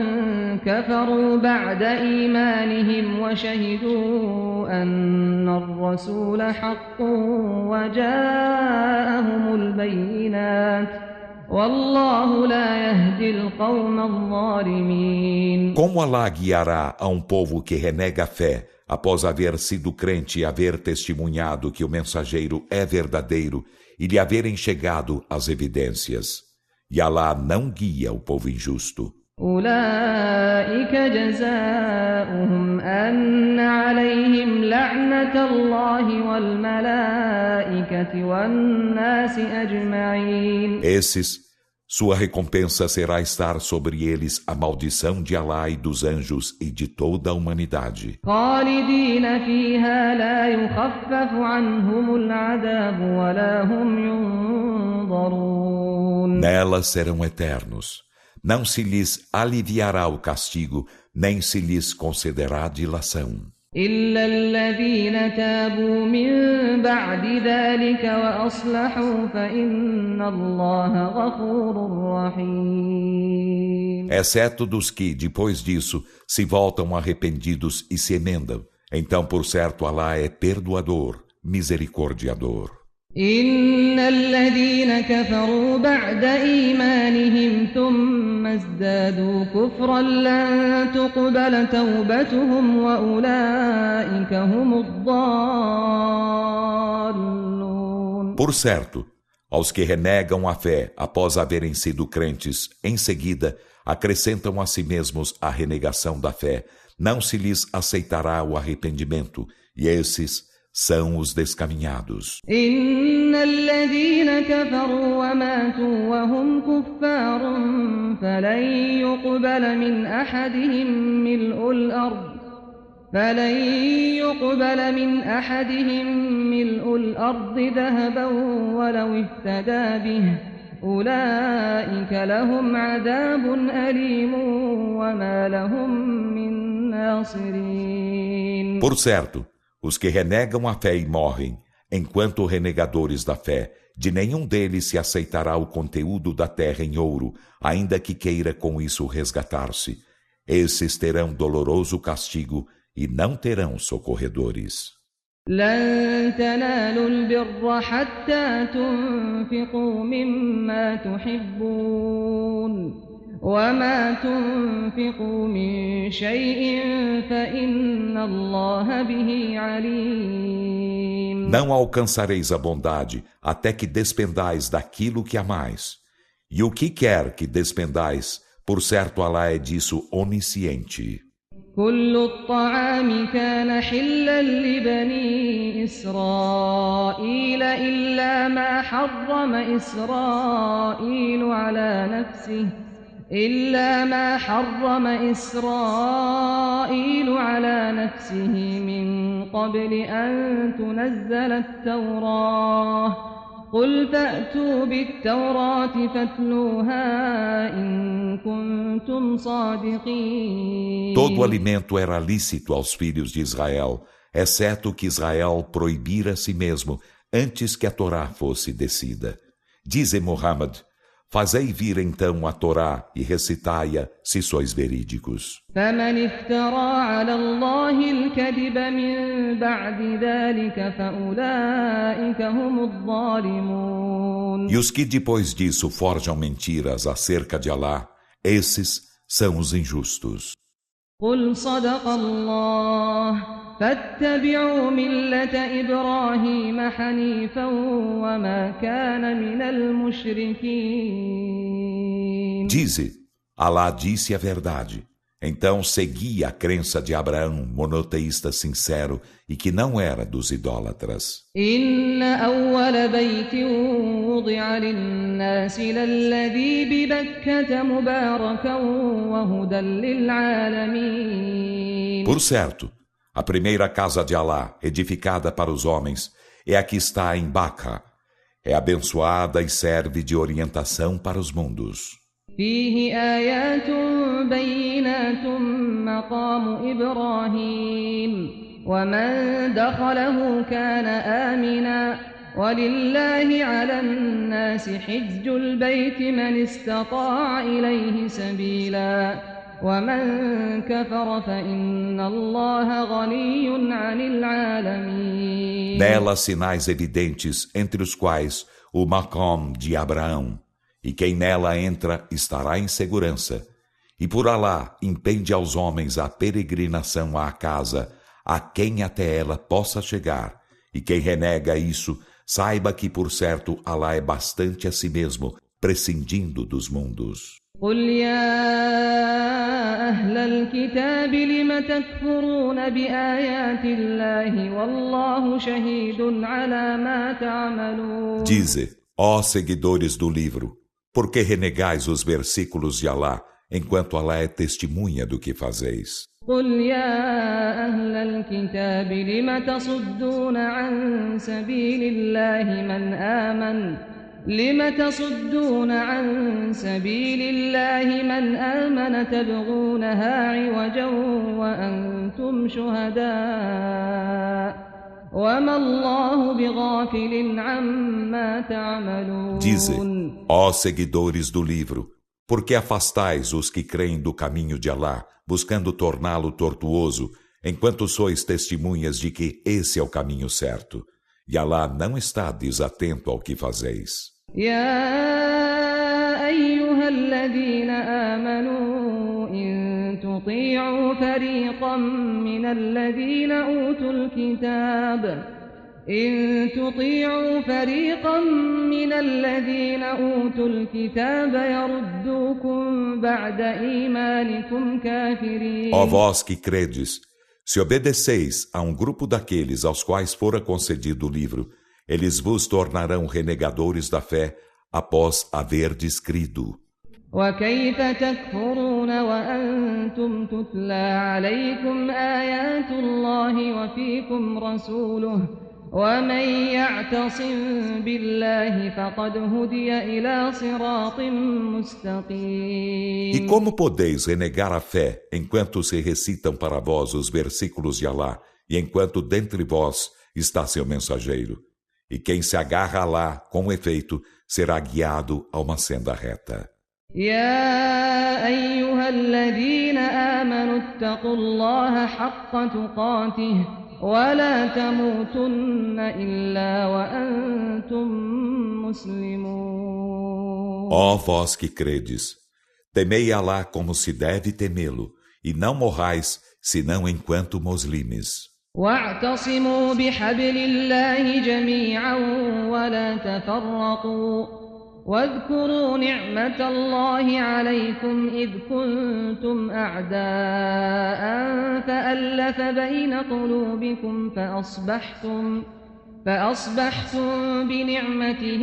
كفروا بعد إيمانهم وشهدوا أن الرسول حق وجاءهم البينات والله لا يهدي القوم الظالمين. Como Alá guiará a um povo que renega a fé após haver sido crente e haver testemunhado que o mensageiro é verdadeiro e lhe haverem chegado as evidências? E Alá não guia o povo injusto. أولئك جزاؤهم أن عليهم لعنة الله والملائكة والناس أجمعين. Esses, sua recompensa será estar sobre eles a maldição de Alá e dos anjos e de toda a humanidade. خالدين فيها لا يخفف عنهم العذاب ولا هم ينظرون. Nelas serão eternos. Não se lhes aliviará o castigo, nem se lhes concederá dilação. إلا الذين تابوا من بعد ذلك وأصلحوا فإن الله غفور رحيم. Exceto dos que, depois disso, se voltam arrependidos e se emendam. Então, por certo, Alá é perdoador, misericordiador. إن الذين كفروا بعد إيمانهم ثم ازدادوا كفرا لن تقبل توبتهم وأولئك هم الضالون. Por certo, aos que renegam a fé após haverem sido crentes, em seguida acrescentam a si mesmos a renegação da fé, não se lhes aceitará o arrependimento, e esses são os descaminhados. إن الذين كفروا وماتوا وهم كفار فلن يقبل من أحدهم ملء الأرض ذهبا ولو افتدى به أولئك لهم عذاب أليم وما لهم من ناصرين. Por certo, os que renegam a fé e morrem, enquanto renegadores da fé, de nenhum deles se aceitará o conteúdo da terra em ouro, ainda que queira com isso resgatar-se. Esses terão doloroso castigo e não terão socorredores. لن تنالوا البر حتى تنفقوا مما تحبون وما تنفقوا من شيء فإن الله به عليم. Não alcançareis a bondade até que despendais daquilo que amais. E o que quer que despendais, por certo Alá é disso onisciente. كل الطعام كان حلا لبني إسرائيل إلا ما حرم إسرائيل على نفسه من قبل أن تنزل التوراة قل فأتوا بالتوراة فاتلوها إن كنتم صادقين. Todo alimento era lícito aos filhos de Israel, exceto que Israel proibira a si mesmo antes que a Torá fosse descida. Dize Muhammad: fazei vir então a Torá e recitai-a se sois verídicos. فمن افترى على الله الكذب من بعد ذلك فأولئك هم الظالمون. E os que depois disso forjam mentiras acerca de Alá, esses são os injustos. قل صدق الله فاتبعوا ملة إبراهيم حنيفا وما كان من المشركين. Dize: Alá disse a verdade. Então segui a crença de Abraão, monoteísta sincero, e que não era dos idólatras. إن أول بيت وضع للناس للذي ببكة مباركا وهدى للعالمين. Por certo, a primeira casa de Alá, edificada para os homens, é a que está em Baca. É abençoada e serve de orientação para os mundos. فيه آيات بينات مقام إبراهيم ومن دخله كان آمنا ولله على الناس حج البيت من استطاع إليه سبيلا ومن كفر فإن الله غني عن العالمين. Nela sinais evidentes, entre os quais o Maqam de Abraão, e quem nela entra estará em segurança. E por Alá impende aos homens a peregrinação à casa, a quem até ela possa chegar. E quem renega isso, saiba que por certo Alá é bastante a si mesmo, prescindindo dos mundos. قل يا أهل الكتاب لم تكفرون بآيات الله والله شهيد على ما تعملون. Dize, ó seguidores do livro, por que renegais os versículos de Alá, enquanto Alá é testemunha do que fazeis? قل يا أهل الكتاب لم تصدون عن سبيل الله من آمن تبغونها عوجا وأنتم شهداء وما الله بغافل عما تعملون. Dize, ó seguidores do livro, por que afastais os que creem do caminho de Alá, buscando torná-lo tortuoso, enquanto sois testemunhas de que esse é o caminho certo? E Alá não está desatento ao que fazeis. يا أيها الذين آمنوا إن تطيعوا فريقا من الذين أوتوا الكتاب يردوكم بعد إيمانكم كافرين. Ó vós que credes, se obedeceis a um grupo daqueles aos quais fora concedido o livro, eles vos tornarão renegadores da fé após haverdes crido. وكيف تكفرون وأنتم تتلى عليكم آيات الله وفيكم رسوله ومن يعتصم بالله فقد هدي إلى صراط مستقيم. E como podeis renegar a fé enquanto se recitam para vós os versículos de Alá e enquanto dentre vós está seu mensageiro? E quem se agarra a Alá, com efeito, será guiado a uma senda reta. يا أيها الذين آمنوا اتقوا الله حق تقاته ولا تموتن إلا وأنتم مسلمون. Ó vós que credes, temei Alá como se deve temê-lo, e não morrais senão enquanto muslimes. واعتصموا بحبل الله جميعا ولا تفرقوا واذكروا نعمة الله عليكم إذ كنتم أعداء فألف بين قلوبكم فأصبحتم بنعمته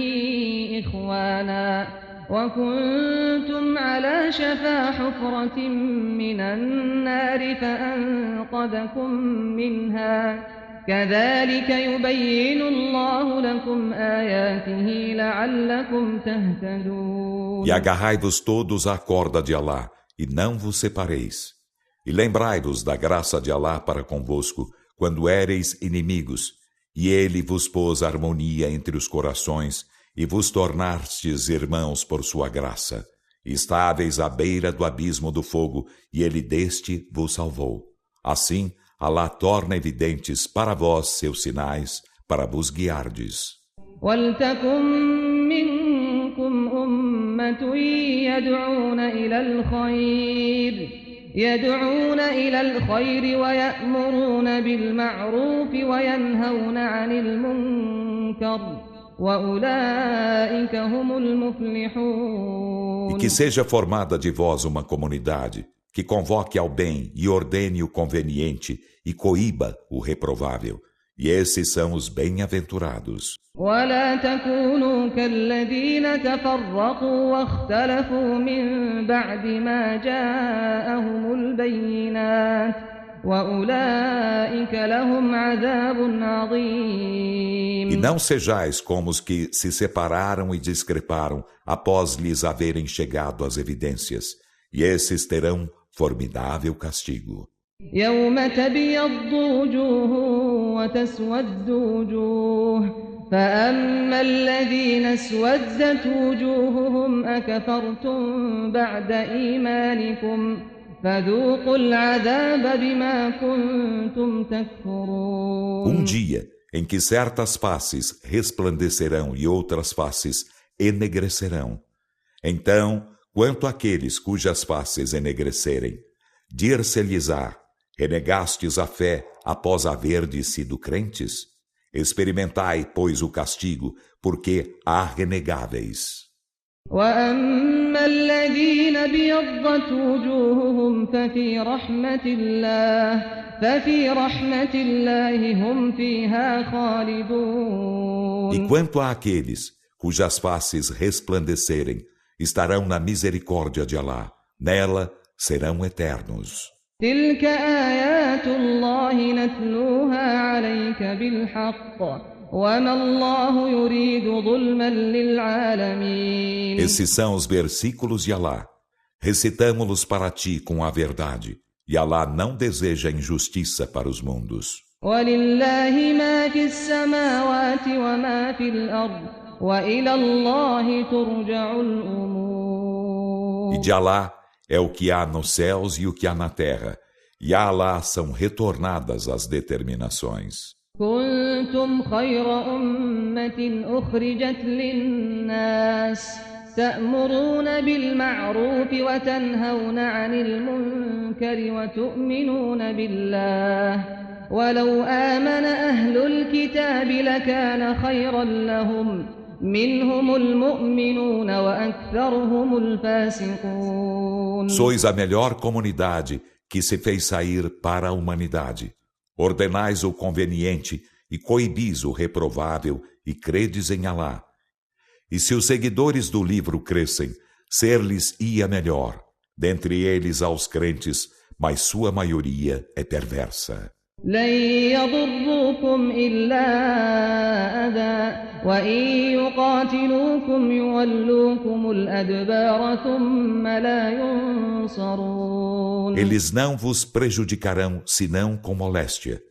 إخوانا وكنتم على شفا حفرة من النار فأنقذكم منها كذلك يبين الله لكم آياته لعلكم تهتدون. E agarrai-vos todos à corda de Alá, e não vos separeis. E lembrai-vos da graça de Alá para convosco, quando éreis inimigos, e ele vos pôs harmonia entre os corações, e vos tornastes irmãos por sua graça. Estáveis à beira do abismo do fogo, e ele deste vos salvou. Assim, Alá torna evidentes para vós seus sinais, para vos guiardes. وَلْتَكُن مِّنكُمْ أُمَّةٌ يدعون إلى الخير ويأمرون بالمعروف وينهون عن المنكر وأولئك هم المفلحون. E que seja formada de vós uma comunidade que convoque ao bem e ordene o conveniente e coíba o reprovável. E esses são os bem-aventurados. ولا تكونوا كالذين تفرقوا واختلفوا من بعد ما جاءهم البينات وأولئك لهم عذاب عظيم. E não sejais como os que se separaram e discreparam após lhes haverem chegado as evidências, e esses terão formidável castigo. يوم تبيض وجوه وتسود وجوه فأما الذين اسودت وجوههم أكفرتم بعد إيمانكم فذوقوا العذاب بما كنتم تكفرون. Dia em que certas faces resplandecerão e outras faces enegrecerão. Então, quanto àqueles cujas faces enegrecerem, dir-se-lhes-á: renegastes a fé após haverdes sido crentes? Experimentai, pois, o castigo, porque há renegáveis. وَأَمَّا الَّذِينَ ابْيَضَّتْ وُجُوهُهُمْ فَفِي رَحْمَةِ اللَّهِ هُمْ فِيهَا خَالِدُونَ. E quanto àqueles cujas faces resplandecerem, estarão na misericórdia de Alá, nela serão eternos. تلك آيات الله نتلوها عليك بالحق وما الله يريد ظلما للعالمين. Esses são os versículos de Alá. Recitamo-los para ti com a verdade, e Alá não deseja injustiça para os mundos. ولله ما في السماوات وما في الأرض وإلى الله ترجع الأمور. E de Alá é o que há nos céus e o que há na terra, e a Alá são retornadas as determinações. كنتم خير أمة أخرجت للناس تأمرون بالمعروف وتنهون عن المنكر وتؤمنون بالله ولو آمن أهل الكتاب لكان خيرا لهم منهم المؤمنون وأكثرهم الفاسقون. Sois a melhor comunidade que se fez sair para a humanidade. Ordenais o conveniente e coibis o reprovável e credes em Alá. E se os seguidores do livro crescem, ser-lhes-ia melhor. Dentre eles aos crentes, mas sua maioria é perversa. لن يضروكم إلا أذى وإن يقاتلوكم يولوكم الأدبار ثم لا ينصرون. Eles não vos prejudicarão senão com moléstia.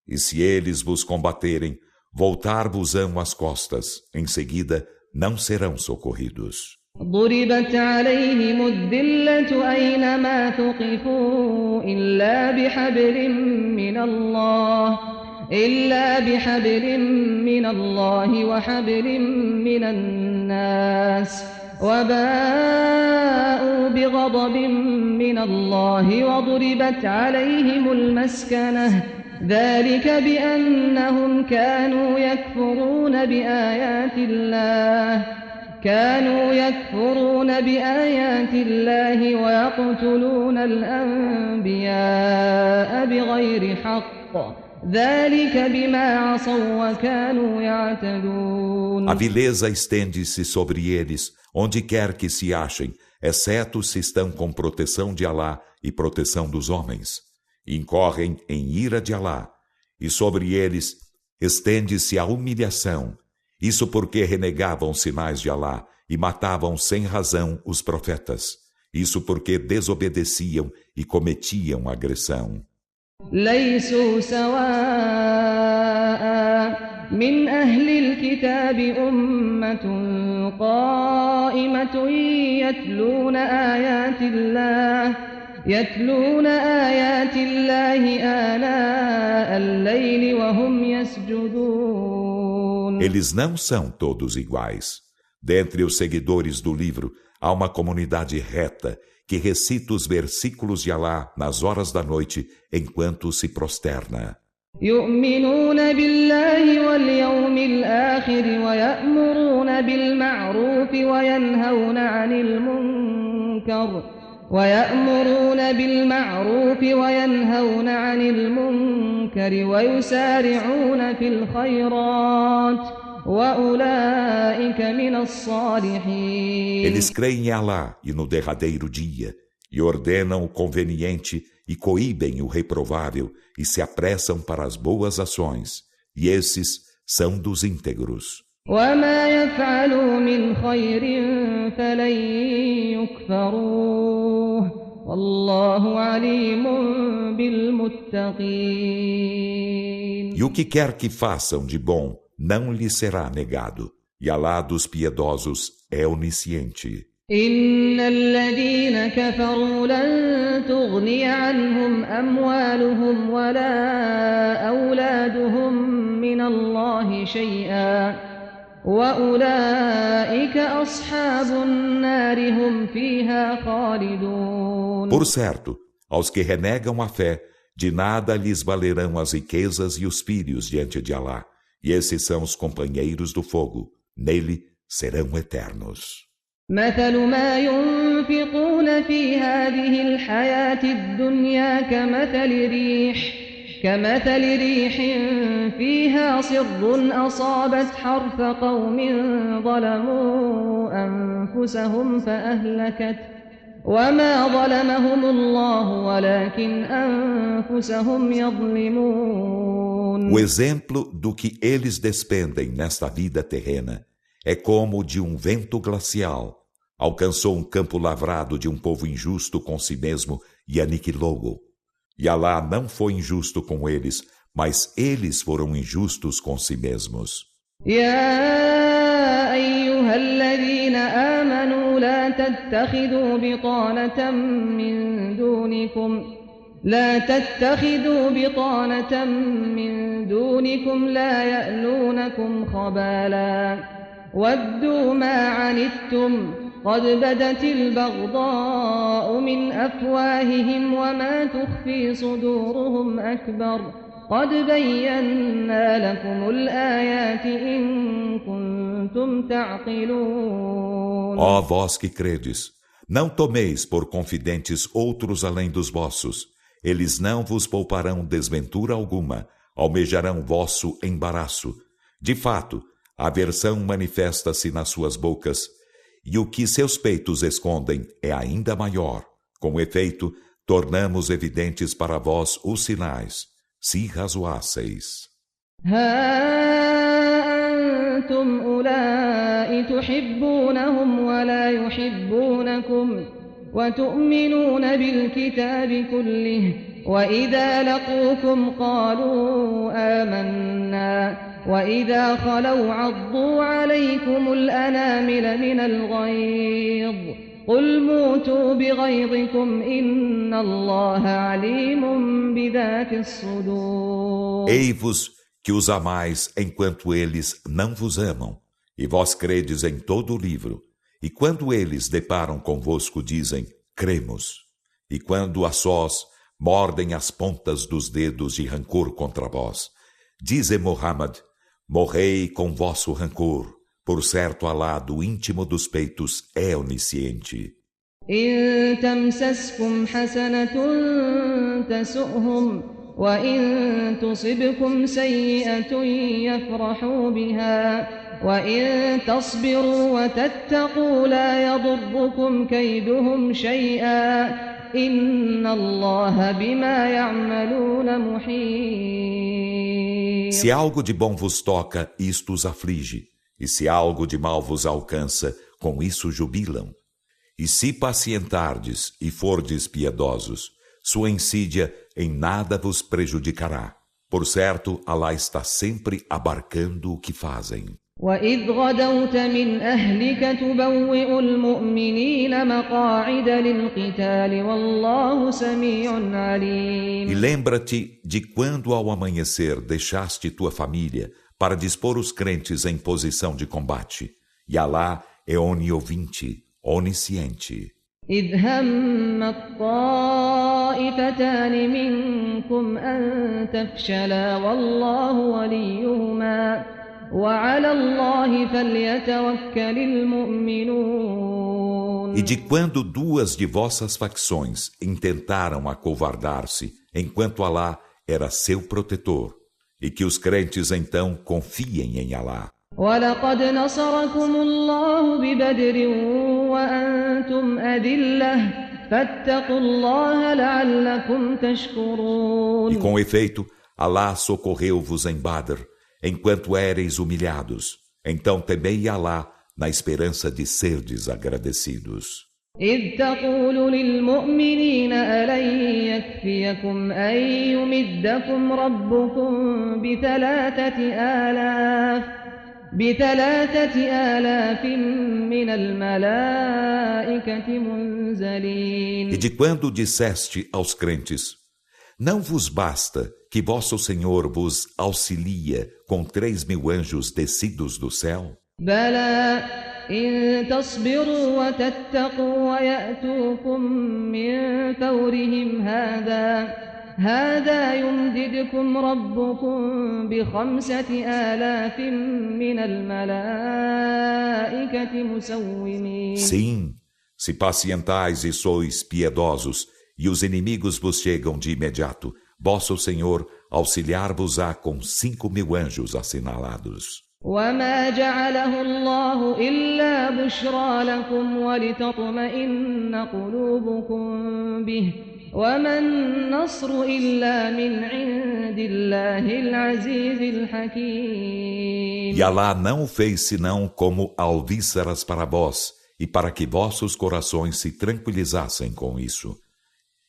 E se eles vos combaterem, voltar-vos-ão as costas. Em seguida, não serão socorridos. ضربت عليهم الذلة أينما ثقفوا إلا بحبل من الله وحبل من الناس وباءوا بغضب من الله وضربت عليهم المسكنة ذلك بأنهم كانوا يكفرون بآيات الله ويقتلون الأنبياء بغير حق ذلك بما عصوا وكانوا يعتدون. A vileza estende-se sobre eles, onde quer que se achem, exceto se estão com proteção de Alá e proteção dos homens. Incorrem em ira de Alá, e sobre eles estende-se a humilhação. Isso porque renegavam sinais de Alá e matavam sem razão os profetas. Isso porque desobedeciam e cometiam agressão. ليسوا سواء من أهل الكتاب أمة قائمة يتلون آيات الله آناء الليل وهم يسجدون. Eles não são todos iguais. Dentre os seguidores do livro, há uma comunidade reta que recita os versículos de Alá nas horas da noite enquanto se prosterna. يؤمنون بالله واليوم الآخر ويأمرون بالمعروف وينهون عن المنكر ويسارعون في الخيرات وأولئك من الصالحين. Eles creem em Alá e no derradeiro dia, e ordenam o conveniente e coíbem o reprovável, e se apressam para as boas ações, e esses são dos íntegros. وما يفعلوا من خير فلن يكفروه والله عليم بالمتقين. E o que quer que façam de bom não lhe será negado, e Alá dos piedosos é onisciente. إن الذين كفروا لن تغني عنهم أموالهم ولا أولادهم من الله شيئا وأولئك أصحاب النار هم فيها خالدون. Por certo, aos que renegam a fé, de nada lhes valerão as riquezas e os filhos diante de Alá, e esses são os companheiros do fogo, nele serão eternos. مثل ما ينفقون في هذه الحياة الدنيا كمثل ريح فيها صر أصابت حرث قوم ظلموا أنفسهم فأهلكت وما ظلمهم الله ولكن أنفسهم يظلمون. O exemplo do que eles despendem nesta vida terrena é como o de um vento glacial. Alcançou um campo lavrado de um povo injusto com si mesmo e aniquilou-o. E Alá não foi injusto com eles, mas eles foram injustos com si mesmos. يا أيها الذين آمنوا لا تتخذوا بطانة من دونكم لا يألونكم خبالا ودوا ما عنتم قد بدت البغضاء من أفواههم وما تخفي صدورهم أكبر قد بينا لكم الآيات إن كنتم تعقلون. Ó vós que credes, não tomeis por confidentes outros além dos vossos. Eles não vos pouparão desventura alguma, almejarão vosso embaraço. De fato, a aversão manifesta-se nas suas bocas, e o que seus peitos escondem é ainda maior. Com efeito, tornamos evidentes para vós os sinais, se razoasseis. أنتم أولئك تحبونهم ولا يحبونكم وتؤمنون بالكتاب كله وإذا لقوكم قالوا آمنا وإذا خلوا عضوا عليكم الأنامل من الغيظ قل موتوا بغيظكم إن الله عليم بذات الصدور. Ei-vos que os amais enquanto eles não vos amam, e vós credes em todo o livro, e quando eles deparam convosco dizem, cremos, e quando a sós mordem as pontas dos dedos de rancor contra vós, dize Muhammad, morrei com vosso rancor, por certo Alá do íntimo dos peitos é onisciente. إن تمسسكم حسنة تسؤهم وإن تصبكم سيئة يفرحوا بها وإن تصبروا وتتقوا لا يضركم كيدهم شيئا إن الله بما يعملون محيط. Se algo de bom vos toca, isto os aflige, e se algo de mal vos alcança, com isso jubilam. E se pacientardes e fordes piedosos, sua insídia em nada vos prejudicará. Por certo, Alá está sempre abarcando o que fazem. وَإِذْ غَدَوْتَ مِنْ أَهْلِكَ تُبَوِّئُ الْمُؤْمِنِينَ مَقَاعِدَ لِلْقِتَالِ وَاللَّهُ سَمِيعٌ عَلِيمٌ. E lembra-te de quando ao amanhecer deixaste tua família para dispor os crentes em posição de combate. E Alá é oniovinte, onisciente. إِذْ هَمَّت طَّائِفَتَانِ مِنكُمْ أَن تَفْشَلَا وَاللَّهُ وَلِيُّهُمَا وَعَلَى اللَّهِ فَلْيَتَوَكَّلِ الْمُؤْمِنُونَ. E de quando duas de vossas facções intentaram acovardar-se, enquanto Alá era seu protetor, e que os crentes então confiem em Alá. وَلَقَدْ نَصَرَكُمُ اللَّهُ بِبَدْرٍ وَأَنْتُمْ أَذِلَّةٌ فَاتَّقُوا اللَّهَ لَعَلَّكُمْ تَشْكُرُونَ. E com efeito, Alá socorreu-vos em Badr, enquanto éreis humilhados. Então temei Alá na esperança de serdes agradecidos. إِذْ تَقُولُ لِلْمُؤْمِنِينَ أَلَنْ يَكْفِيَكُمْ أَنْ يُمِدَّكُمْ رَبُّكُمْ بِثَلَاثَةِ آلَافٍ مِّنَ الْمَلَائِكَةِ مُنْزَلِينَ. E de quando disseste aos crentes, não vos basta que vosso Senhor vos auxilia com 3.000 anjos descidos do céu? بَلَى إِن تَصْبِرُوا وَتَتَّقُوا وَيَأْتُوكُم مِّن فَوْرِهِمْ هَٰذَا يُمْدِدْكُمْ رَبُّكُم ب5,000 مِّنَ الْمَلَائِكَةِ مُسَوِّمِينَ. Sim, se pacientais e sois piedosos, e os inimigos vos chegam de imediato, vosso Senhor auxiliar-vos-á com 5.000 anjos assinalados. وَمَا جَعَلَهُ اللَّهُ إِلَّا بُشْرَىٰ لَكُمْ وَلِتَطْمَئِنَّ قُلُوبُكُم بِهِ وَمَا النَّصْرُ إِلَّا مِنْ عِندِ اللَّهِ الْعَزِيزِ الْحَكِيمِ. E Alá não o fez senão como alvíceras para vós, e para que vossos corações se tranquilizassem com isso.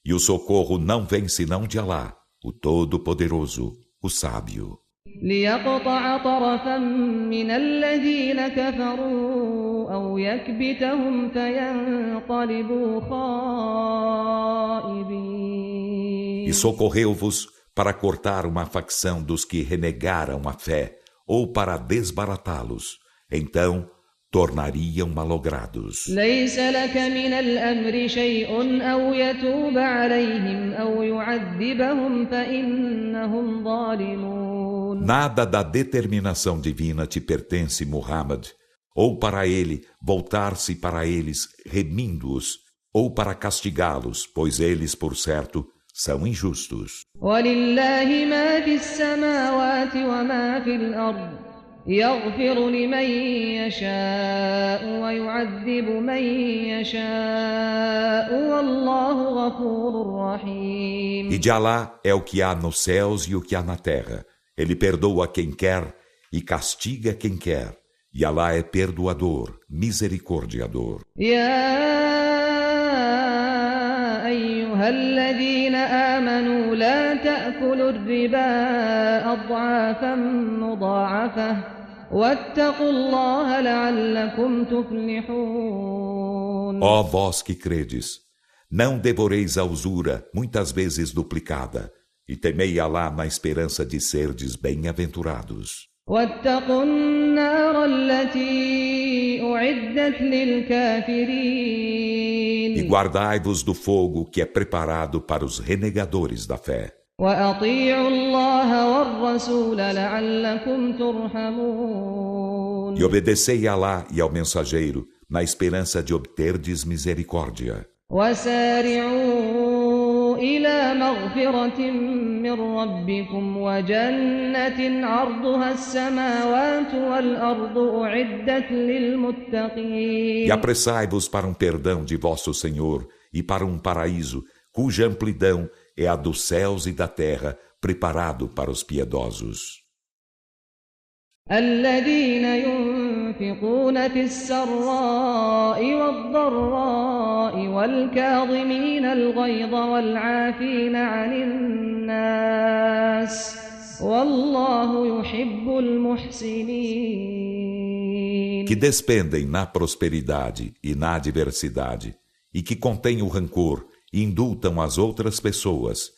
E o socorro não vem senão de Alá, o Todo-Poderoso, o Sábio. لِيَقْطَعَ طَرَفًا مِّنَ الَّذِينَ كَفَرُوا أَوْ يَكْبِتَهُمْ فَيَنقَلِبُوا خَائِبِينَ. E socorreu-vos para cortar uma facção dos que renegaram a fé, ou para desbaratá-los. Então tornariam malogrados. لَيْسَ لَكَ مِنَ الْأَمْرِ شَيْءٌ أَوْ يَتُوبَ عَلَيْهِمْ أَوْ يُعَذِّبَهُمْ فَإِنَّهُمْ ظَالِمُونَ. Nada da determinação divina te pertence, Muhammad, ou para ele voltar-se para eles remindo-os, ou para castigá-los, pois eles, por certo, são injustos. وَلِلَّهِ مَا فِي السَّمَاوَاتِ وَمَا فِي الْأَرْضِ يَغْفِرُ لِمَن يَشَاءُ وَيُعَذِّبُ مَن يَشَاءُ وَاللَّهُ غَفُورٌ رَّحِيمٌ. E de Alá é o que há nos céus e o que há na terra. Ele perdoa quem quer e castiga quem quer. E Alá é perdoador, misericordiador. أيها الذين آمنوا لا تأكلوا الربا أضعافا مضاعفة واتقوا الله لعلكم تفلحون. Ó vós que credes, não devoreis a usura muitas vezes duplicada, e temei Alá na esperança de serdes bem-aventurados. واتقوا النار التي أعدت للكافرين. E guardai-vos do fogo que é preparado para os renegadores da fé. وأطيعوا الله والرسول لعلكم ترحمون. E obedecei a Alá e ao mensageiro, na esperança de obterdes misericórdia. وسارعوا إلى مغفرة من ربكم وجنة عرضها السماوات والأرض أعدت للمتقين. E apressai-vos para um perdão de vosso Senhor e para um paraíso, cuja amplidão é a dos céus e da terra, preparado para os piedosos. الذين وينفقون في السراء والضراء والكاظمين الغيظ والعافين عن الناس والله يحب المحسنين. Que despendem na prosperidade e na adversidade, e que contêm o rancor e indultam as outras pessoas.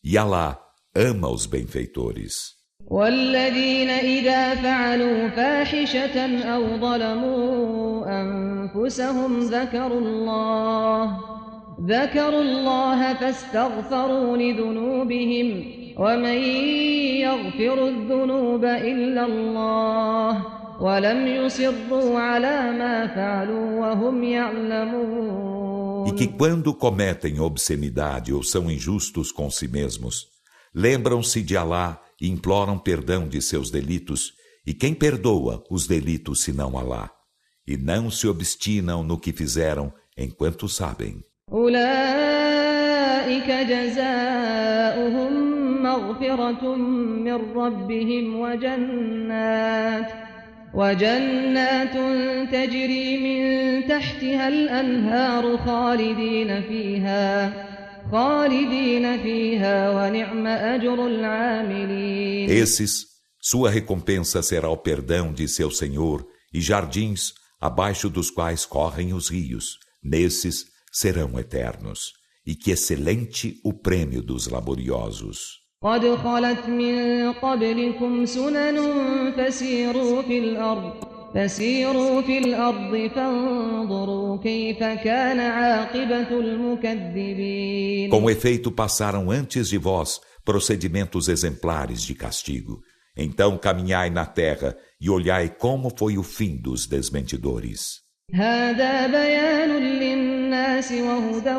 E Alá ama os benfeitores. والذين إذا فعلوا فاحشة أو ظلموا أنفسهم ذكروا الله فاستغفروا لذنوبهم ومن يغفر الذنوب إلا الله ولم يصروا على ما فعلوا وهم يعلمون. E que quando cometem obscenidade ou são injustos com si mesmos, lembram-se de Alá e imploram perdão de seus delitos, e quem perdoa os delitos senão Alá? E não se obstinam no que fizeram enquanto sabem. أولئك جزاؤهم مغفرة من ربهم وجنات تجري من تحتها الأنهار خالدين فيها ونعم أجر العاملين. Esses, sua recompensa será o perdão de seu Senhor e jardins abaixo dos quais correm os rios. Nesses serão eternos. E que excelente o prêmio dos laboriosos. قد خلت من قبلكم سنن فسيروا في الأرض فانظروا كيف كان عاقبة المكذبين. Com efeito, passaram antes de vós procedimentos exemplares de castigo. Então caminhai na terra e olhai como foi o fim dos desmentidores. هذا بيان للناس وهدى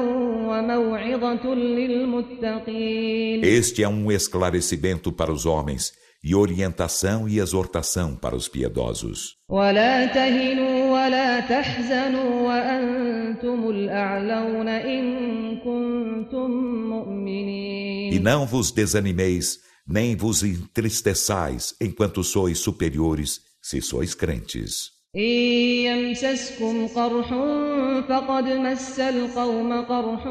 وموعظة للمتقين. Este é um esclarecimento para os homens e orientação e exortação para os piedosos. ولا تهنوا ولا تحزنوا وأنتم الأعلون إن كنتم مؤمنين. E não vos desanimeis, nem vos entristeçais enquanto sois superiores, se sois crentes. إن يمسسكم قرح فقد مس القوم قرح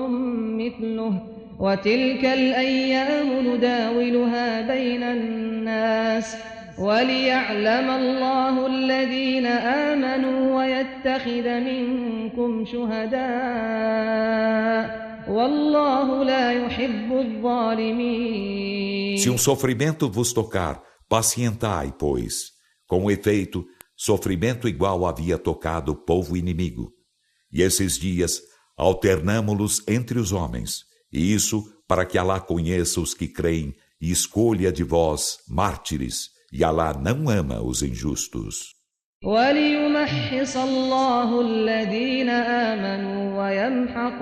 مثله وتلك الأيام نداولها بين الناس وليعلم الله الذين آمنوا ويتخذ منكم شهداء والله لا يحب الظالمين. Se um sofrimento vos tocar, pacientai, pois. Com efeito, sofrimento igual havia tocado o povo inimigo. E esses dias alternamo-los entre os homens, e isso para que Alá conheça os que creem e escolha de vós mártires, e Alá não ama os injustos. وَلِيُمَحِّصَ اللَّهُ الَّذِينَ آمَنُوا وَيَمْحَقَ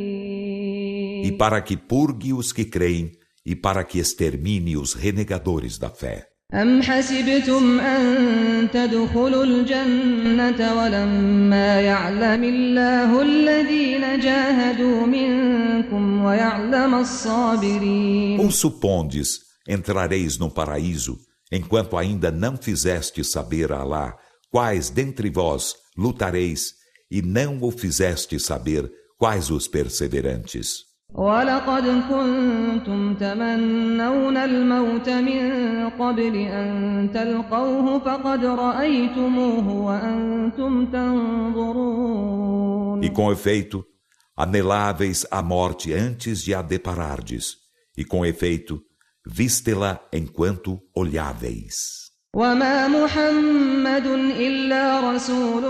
الْكَافِرِينَ. E para que purgue os que creem, e para que extermine os renegadores da fé. أم حسبتم أن تدخلوا الجنة ولما يعلم الله الذين جاهدوا منكم ويعلم الصابرين. Ou supondes, entrareis no paraíso, enquanto ainda não fizeste saber a Alá quais dentre vós lutareis, e não o fizeste saber quais os perseverantes. وَلَقَدْ كُنْتُمْ تَمَنَّوْنَ الْمَوْتَ مِنْ قَبْلِ أَنْ تَلْقَوْهُ فَقَدْ رَأَيْتُمُوهُ وَأَنْتُمْ تَنْظُرُونَ. E com efeito, aneláveis a morte antes de a deparardes, e com efeito, viste-la enquanto olháveis. وَمَا مُحَمَّدٌ إِلَّا رَسُولٌ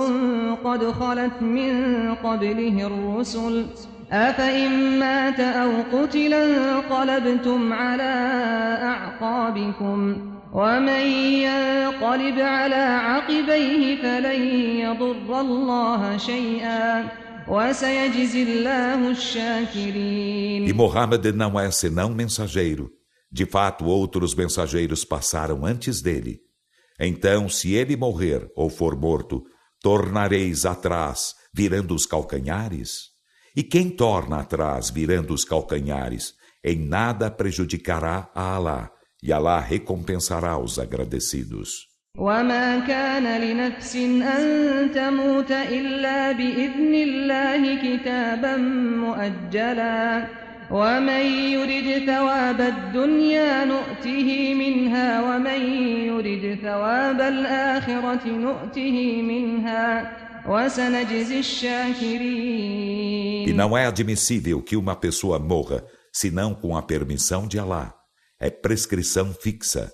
قَدْ خَلَتْ مِنْ قَبْلِهِ الرُّسُلُ أَفَإِنْ مَاتَ أَوْ قُتِلَ انقَلَبْتُمْ عَلَى أَعْقَابِكُمْ وَمَنْ يَنقَلِبْ عَلَى عَقِبَيْهِ فَلَنْ يَضُرَّ اللَّهَ شَيْئًا وَسَيَجْزِي اللَّهُ الشَّاكِرِينَ. E Muhammad não é senão mensageiro. De fato, outros mensageiros passaram antes dele. Então, se ele morrer ou for morto, tornareis atrás, virando os calcanhares? E quem torna atrás, virando os calcanhares, em nada prejudicará a Alá, e Alá recompensará os agradecidos. وما كان لنفس أن تموت إلا بإذن الله كتابا مؤجلا ومن يرد ثواب الدنيا نؤته منها ومن يرد ثواب الآخرة نؤته منها وسنجزي الشاكرين. E não é admissível que uma pessoa morra senão com a permissão de Alá. É prescrição fixa.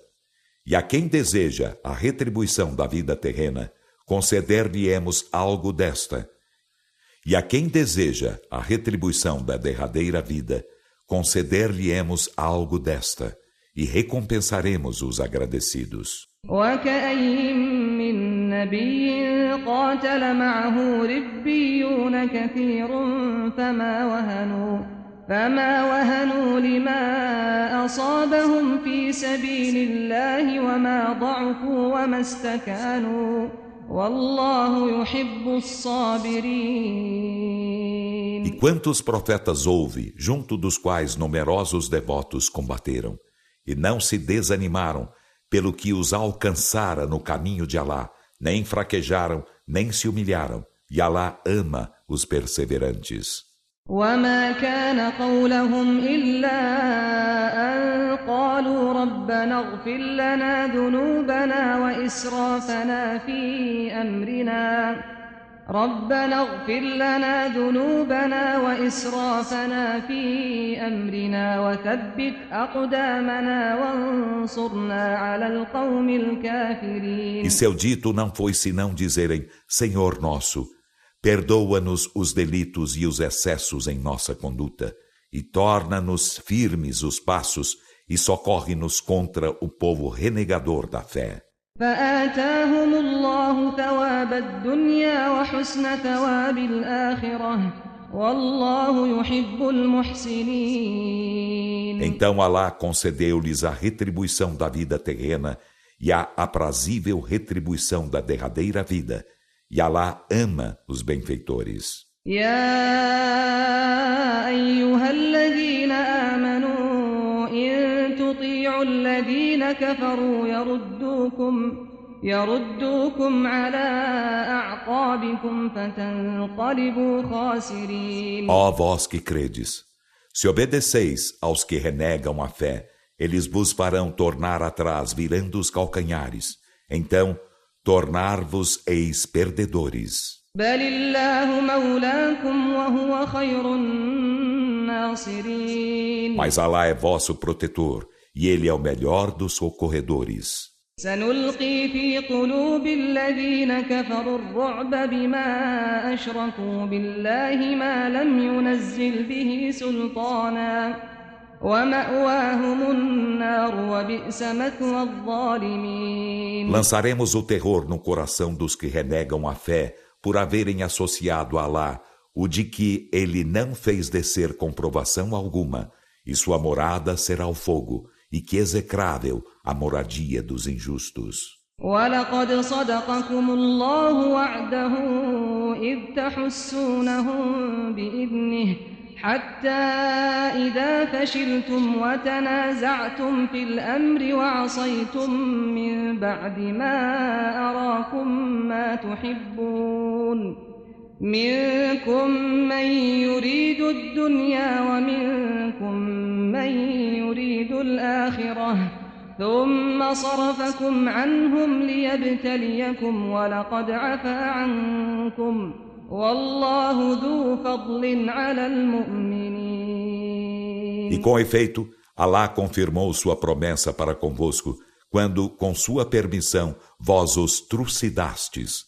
E a quem deseja a retribuição da vida terrena, conceder-lhe-emos algo desta. E a quem deseja a retribuição da derradeira vida, conceder-lhe-emos algo desta, e recompensaremos os agradecidos. وكأين من نبي قاتل معه ربيون كثير فما وهنوا لما أصابهم في سبيل الله وما ضعفوا وما استكانوا والله يحب الصابرين. E quantos profetas houve, junto dos quais numerosos devotos combateram, e não se desanimaram pelo que os alcançara no caminho de Alá, nem fraquejaram, nem se humilharam, e Alá ama os perseverantes. وما كان قولهم إلا أن قالوا ربنا اغفر لنا ذنوبنا وإسرافنا في أمرنا وثبت أقدامنا وانصرنا على القوم الكافرين. E seu dito não foi senão dizerem: Senhor nosso, perdoa-nos os delitos e os excessos em nossa conduta, e torna-nos firmes os passos, e socorre-nos contra o povo renegador da fé. فآتاهم الله ثواب الدنيا وحسن ثواب الآخرة والله يحب المحسنين. Então Alá concedeu-lhes a retribuição da vida terrena e a aprazível retribuição da derradeira vida. E Alá ama os benfeitores. يا أيها الذين آمنوا إن تطيعوا الذين كفروا يردوكم على أعقابكم فتنقلبوا خاسرين. Ó vós que credes, se obedeceis aos que renegam a fé, eles vos farão tornar atrás virando os calcanhares. Então, tornar-vos-eis perdedores. بل الله مولاكم وهو خير الناصرين. Mas Alá é vosso protetor, e Ele é o melhor dos socorredores. سنلقي في قلوب الذين كفروا الرعب بما أشركوا بالله ما لم ينزل به سلطانا ومأواهم النار وبئس مثوى الظالمين. Lançaremos o terror no coração dos que renegam a fé por haverem associado a Alá o de que ele não fez descer comprovação alguma, e sua morada será o fogo, e que execrável a moradia dos injustos. وَلَقَدْ صَدَقَكُمُ اللَّهُ وَعْدَهُ إِذْ تَحُسُّونَهُم بِإِذْنِهِ حَتَّى إِذَا فَشِلْتُمْ وَتَنَازَعْتُمْ فِي الْأَمْرِ وَعَصَيْتُم مِّن بَعْدِ مَا أَرَاكُم مَّا تُحِبُّونَ منكم من يريد الدنيا ومنكم من يريد الآخرة ثم صرفكم عنهم ليبتليكم ولقد عفا عنكم والله ذو فضل على المؤمنين. E com efeito, Alá confirmou sua promessa para convosco, quando, com sua permissão, vós os trucidastes.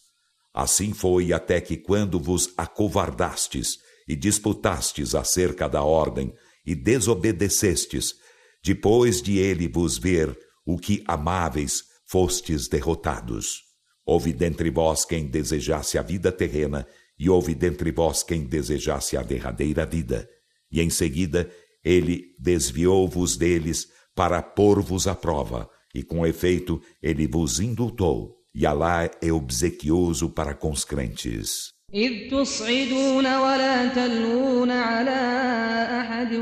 Assim foi até que quando vos acovardastes e disputastes acerca da ordem e desobedecestes, depois de ele vos ver o que amáveis, fostes derrotados. Houve dentre vós quem desejasse a vida terrena e houve dentre vós quem desejasse a derradeira vida. E em seguida ele desviou-vos deles para pôr-vos à prova, e com efeito ele vos indultou. E Alá é obsequioso para com os crentes. إذ تصعدون ولا تلوون على أحد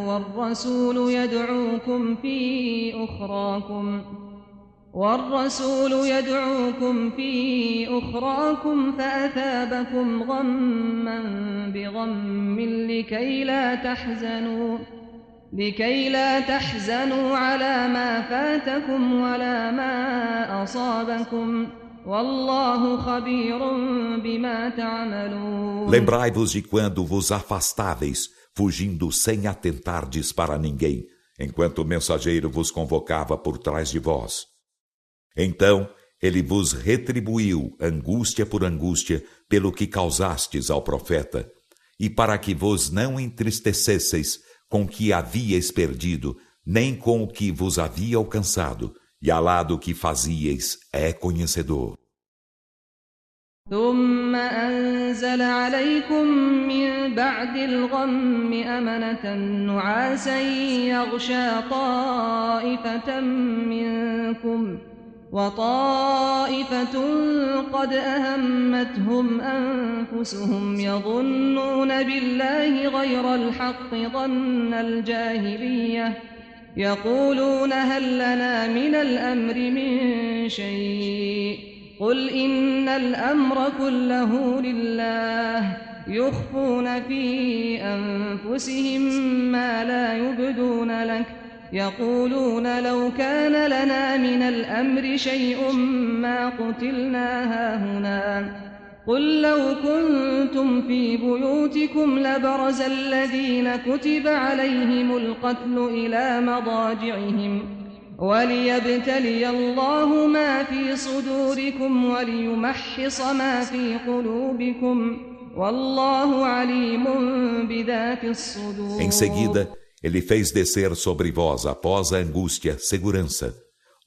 والرسول يدعوكم في أخراكم والرسول يدعوكم في أخراكم فأثابكم غما بغم لكي لا تحزنوا على ما فاتكم ولا ما أصابكم والله خبير بما تعملون. Lembrai-vos de quando vos afastáveis, fugindo sem atentardes para ninguém, enquanto o mensageiro vos convocava por trás de vós. Então ele vos retribuiu angústia por angústia pelo que causastes ao profeta, e para que vos não entristecesseis com o que havíeis perdido, nem com o que vos havia alcançado, e Alá do que fazieis é conhecedor. ثم أنزل عليكم من بعد الغم أمنة نعاسا يغشى طائفة منكم وطائفة قد أهمتهم أنفسهم يظنون بالله غير الحق ظن الجاهلية يقولون هل لنا من الأمر من شيء قل إن الأمر كله لله يخفون في أنفسهم ما لا يبدون لك يقولون لو كان لنا من الأمر شيء ما قتلنا هاهنا قل لو كنتم في بيوتكم لبرز الذين كتب عليهم القتل إلى مضاجعهم وليبتلي الله ما في صدوركم وليمحص ما في قلوبكم والله عليم بذات الصدور. Em seguida, ele fez descer sobre vós, após a angústia, segurança,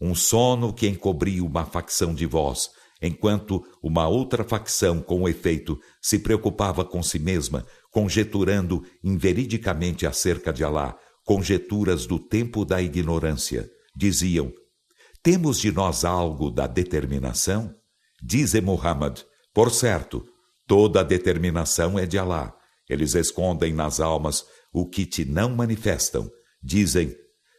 um sono que encobriu uma facção de vós, enquanto uma outra facção, com efeito, se preocupava com si mesma, conjeturando inveridicamente acerca de Alá, conjeturas do tempo da ignorância. Diziam, temos de nós algo da determinação? Dize Muhammad, por certo, toda a determinação é de Alá. Eles escondem nas almas o que te não manifestam. Dizem,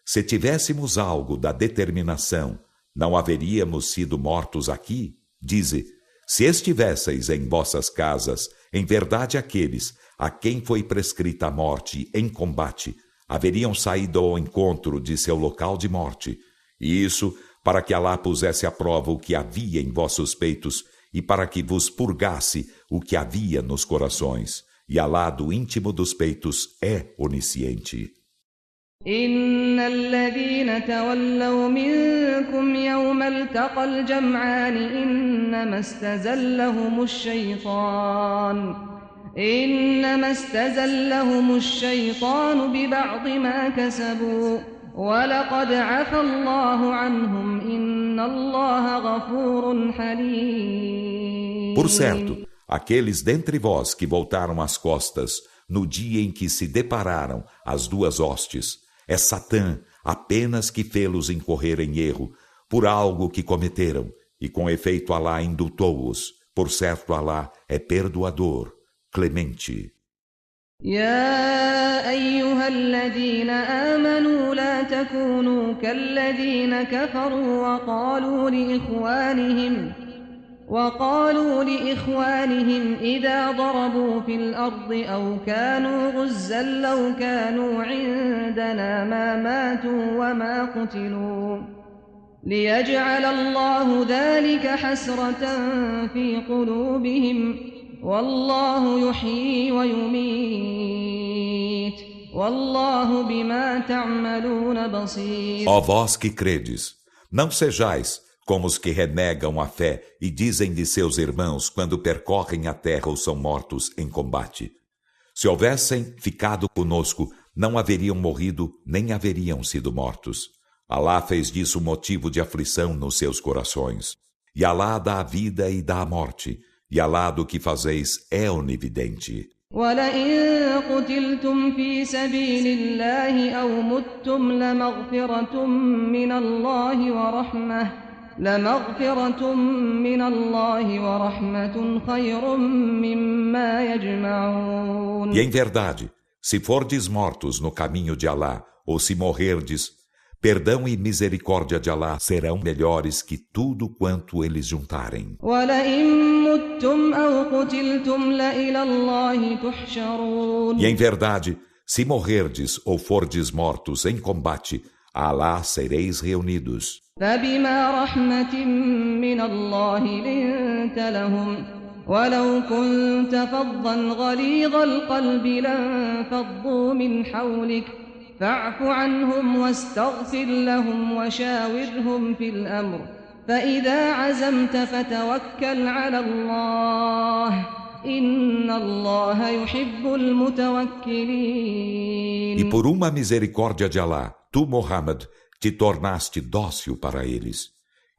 se tivéssemos algo da determinação, não haveríamos sido mortos aqui? Dize, se estivesseis em vossas casas, em verdade aqueles a quem foi prescrita a morte em combate, haveriam saído ao encontro de seu local de morte, e isso para que Alá pusesse à prova o que havia em vossos peitos e para que vos purgasse o que havia nos corações. E Alá do íntimo dos peitos é onisciente. إن الذين تولوا منكم يوم التقى الجمعان إنما استزلهم الشيطان ببعض ما كسبوا ولقد عفى الله عنهم إن الله غفور حليم. Por certo, aqueles dentre vós que voltaram as costas no dia em que se depararam as duas hostes, é Satã apenas que fê-los incorrer em erro por algo que cometeram, e com efeito Alá indultou-os. Por certo, Alá é perdoador, clemente. يا أيها الذين آمنوا لا تكونوا كالذين كفروا وقالوا لإخوانهم إذا ضربوا في الأرض أو كانوا غزا لو كانوا عندنا ما ماتوا وما قتلوا ليجعل الله ذلك حسرة في قلوبهم والله يحيي ويميت والله بما تعملون بصير. Ó vós que credes, não sejais como os que renegam a fé e dizem de seus irmãos quando percorrem a terra ou são mortos em combate. Se houvessem ficado conosco, não haveriam morrido nem haveriam sido mortos. Alá fez disso motivo de aflição nos seus corações. E Alá dá a vida e dá a morte. E Alá do que fazeis é onividente. وَلَئِن قُتِلْتُمْ فِي سَبِيلِ اللَّهِ أَوْ مُتُّمْ لَمَغْفِرَةٌ من الله ورحمة خير مما يجمعون. E em verdade, se fordes mortos no caminho de Alá, ou se morrerdes, Perdão e misericórdia de Allah serão melhores que tudo quanto eles juntarem. E em verdade, se morrerdes ou fordes mortos em combate, a Allah sereis reunidos. فبما رحمة من الله لنت لهم ولو كنت فظا غليظ القلب لانفضوا من حولك فاعف عنهم واستغفر لهم وشاورهم في الأمر فإذا عزمت فتوكل على الله إن الله يحب المتوكلين. E por uma misericórdia de Allah, tu, Muhammad, te tornaste dócil para eles.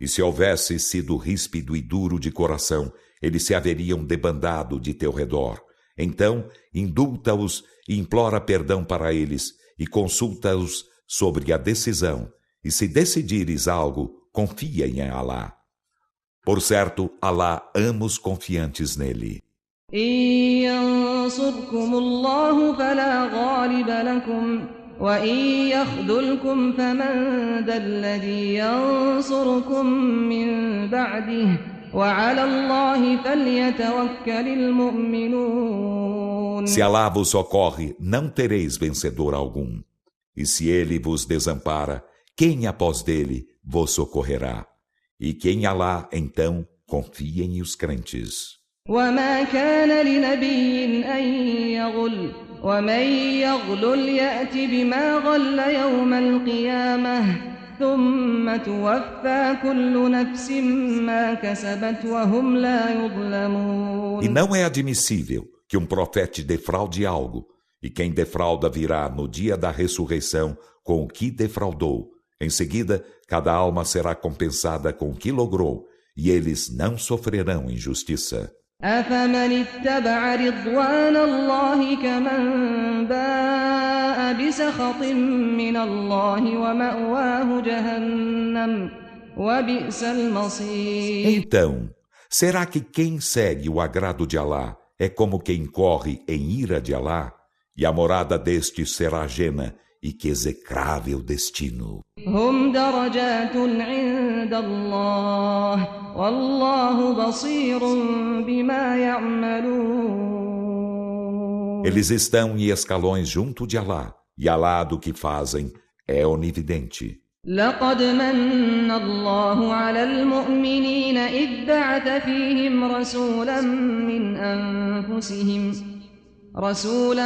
E se houvesse sido ríspido e duro de coração, eles se haveriam debandado de teu redor. Então, indulta-os e implora perdão para eles, e consulta-os sobre a decisão. E se decidires algo, confia em Allah. Por certo, Allah ama os confiantes nele. إن ينصركم الله فلا غالب لكم وإن يخذلكم فمن ذا الذي ينصركم من بعده وعلى الله فليتوكل المؤمنون. Se Allah vos socorre, não tereis vencedor algum. E se ele vos desampara, quem após dele vos socorrerá? E quem Allah, então, confiem os crentes. وما كان لنبي أن يغل ومن يغلل يأت بما غل يوم القيامة ثم توفى كل نفس ما كسبت وهم لا يظلمون. E não é admissível que um profeta defraude algo, e quem defrauda virá no dia da ressurreição com o que defraudou. Em seguida, cada alma será compensada com o que logrou, e eles não sofrerão injustiça. أفمن اتبع رضوان الله كمن باء بسخط من الله ومأواه جهنم وبئس المصير. Então, será que quem segue o agrado de Allah é como quem corre em ira de Allah? E a morada deste será Jena, e que execrável destino. هم درجات عند الله والله بصير بما يعملون. Eles estão em escalões junto de Allah, e Allah do que fazem é onividente. لقد من الله على المؤمنين إذ بعث فيهم رسولا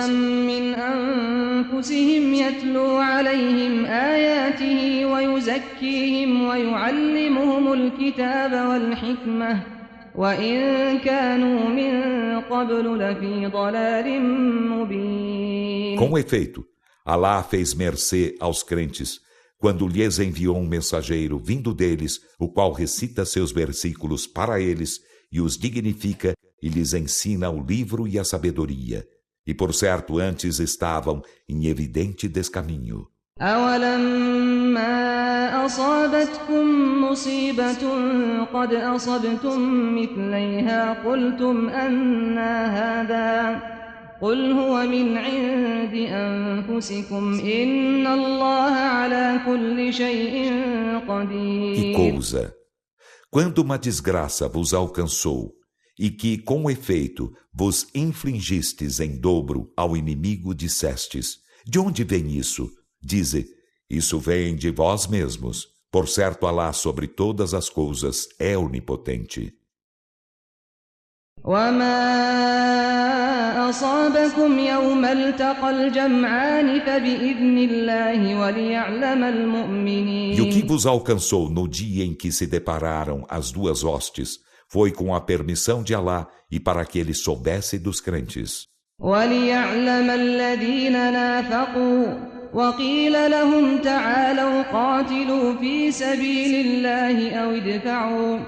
من أنفسهم يتلو عليهم آياته ويزكيهم ويعلمهم الكتاب والحكمة وإن كانوا من قبل لفي ضلال مبين. Com efeito, Allah fez mercê aos crentes quando lhes enviou um mensageiro vindo deles, o qual recita seus versículos para eles e os dignifica e lhes ensina o livro e a sabedoria. E por certo antes estavam em evidente descaminho. أولما أصابتكم مصيبة قد أصبتم مثليها قلتم أنى هذا قل هو من عند أنفسكم إن الله على كل شيء قدير. Que coisa! Quando uma desgraça vos alcançou, e que, com efeito, vos infligistes em dobro ao inimigo, dissestes: de onde vem isso? Dize: isso vem de vós mesmos. Por certo, Allah sobre todas as coisas é onipotente. وما أصابكم يوم التقى الجمعان فبإذن الله وليعلم المؤمنين. E o que vos alcançou no dia em que se depararam as duas hostes foi com a permissão de Allah e para que ele soubesse dos crentes. وَلِيَعْلَمَ الَّذِينَ نَافَقُوا وَقِيلَ لَهُمْ تَعَالَوْا قَاتِلُوا فِي سَبِيلِ اللَّهِ أَوْ ادْفَعُوا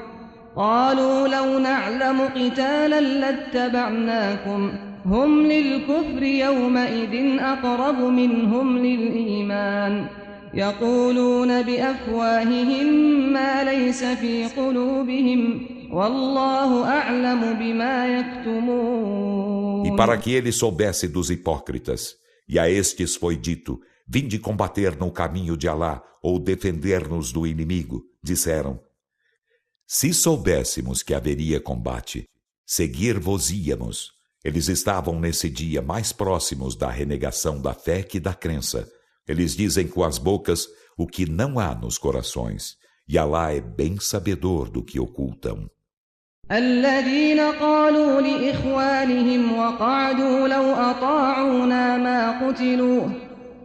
قَالُوا لَوْ نَعْلَمُ قِتَالًا لَاتَّبَعْنَاكُمْ هُمْ لِلْكُفْرِ يَوْمَئِذٍ أَقْرَبُ مِنْهُمْ لِلْإِيمَانِ يَقُولُونَ بِأَفْوَاهِهِمْ مَا لَيْسَ فِي قُلُوبِهِمْ وَاللَّهُ أَعْلَمُ بِمَا يَكْتُمُونَ. E para que ele soubesse dos hipócritas, e a estes foi dito: vinde combater no caminho de Alá ou defender-nos do inimigo. Disseram: se soubéssemos que haveria combate, seguir-vos-íamos. Eles estavam nesse dia mais próximos da renegação da fé que da crença. Eles dizem com as bocas o que não há nos corações, e Alá é bem sabedor do que ocultam. الذين قالوا لإخوانهم وقعدوا لو أطاعونا ما قتلوا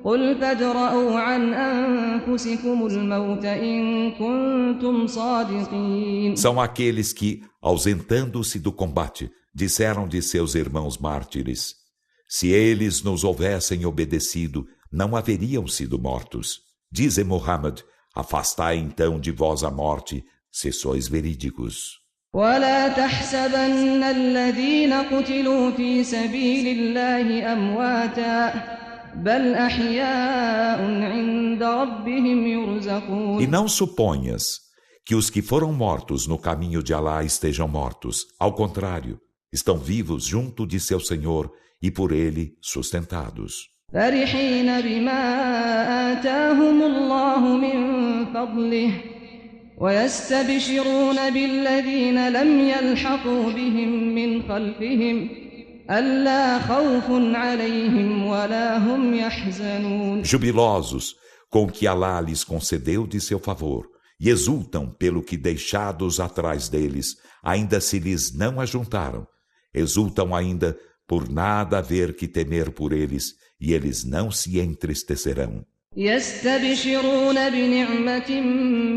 قل فادرءوا عن أنفسكم الموت إن كنتم صادقين. São aqueles que, ausentando-se do combate, disseram de seus irmãos mártires: se eles nos houvessem obedecido, não haveriam sido mortos. Dize Muhammad: afastai então de vós a morte, se sois verídicos. ولا تحسبن الذين قتلوا في سبيل الله أمواتا بل أحياء عند ربهم يرزقون. E não suponhas que os que foram mortos no caminho de Alá estejam mortos. Ao contrário, estão vivos junto de seu Senhor e por ele sustentados. فرحين بما آتاهم الله من فضله ويستبشرون بالذين لم يلحقوا بهم من خلفهم ألا خوف عليهم ولا هم يحزنون. Jubilosos com o que Alá lhes concedeu de seu favor, e exultam pelo que deixados atrás deles ainda se lhes não ajuntaram. Exultam ainda por nada haver que temer por eles, e eles não se entristecerão. يستبشرون بنعمة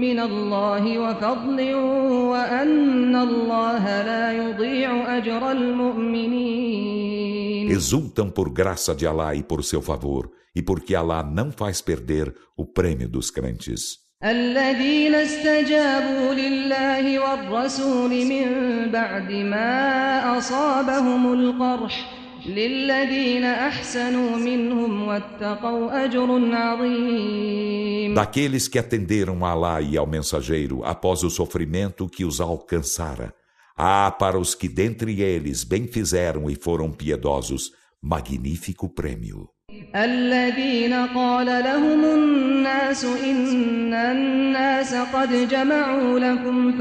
من الله وفضل وأن الله لا يضيع أجر المؤمنين. Exultam por graça de Alá e por seu favor, e porque Alá não faz perder o prêmio dos crentes. الذين استجابوا لله والرسول من بعد ما أصابهم القرح للذين أحسنوا منهم واتقوا أجر عظيم. Daqueles que atenderam a Alá e ao mensageiro após o sofrimento que os alcançara, há para os que dentre eles bem fizeram e foram piedosos, magnífico prêmio. الذين قال لهم الناس إن الناس قد جمعوا لكم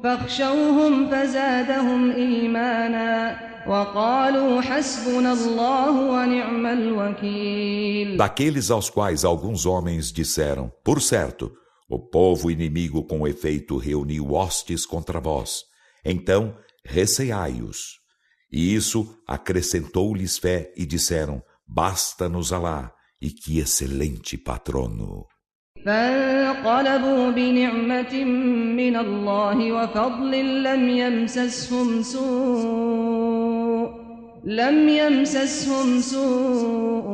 فاخشوهم فزادهم إيمانا وقالوا حسبنا الله ونعم الوكيل. Daqueles aos quais alguns homens disseram: por certo, o povo inimigo com efeito reuniu hostes contra vós, então receai-os. E isso acrescentou-lhes fé e disseram: basta-nos Alá, e que excelente patrono. فانقلبوا بنعمة من الله وفضل لم يمسسهم سوء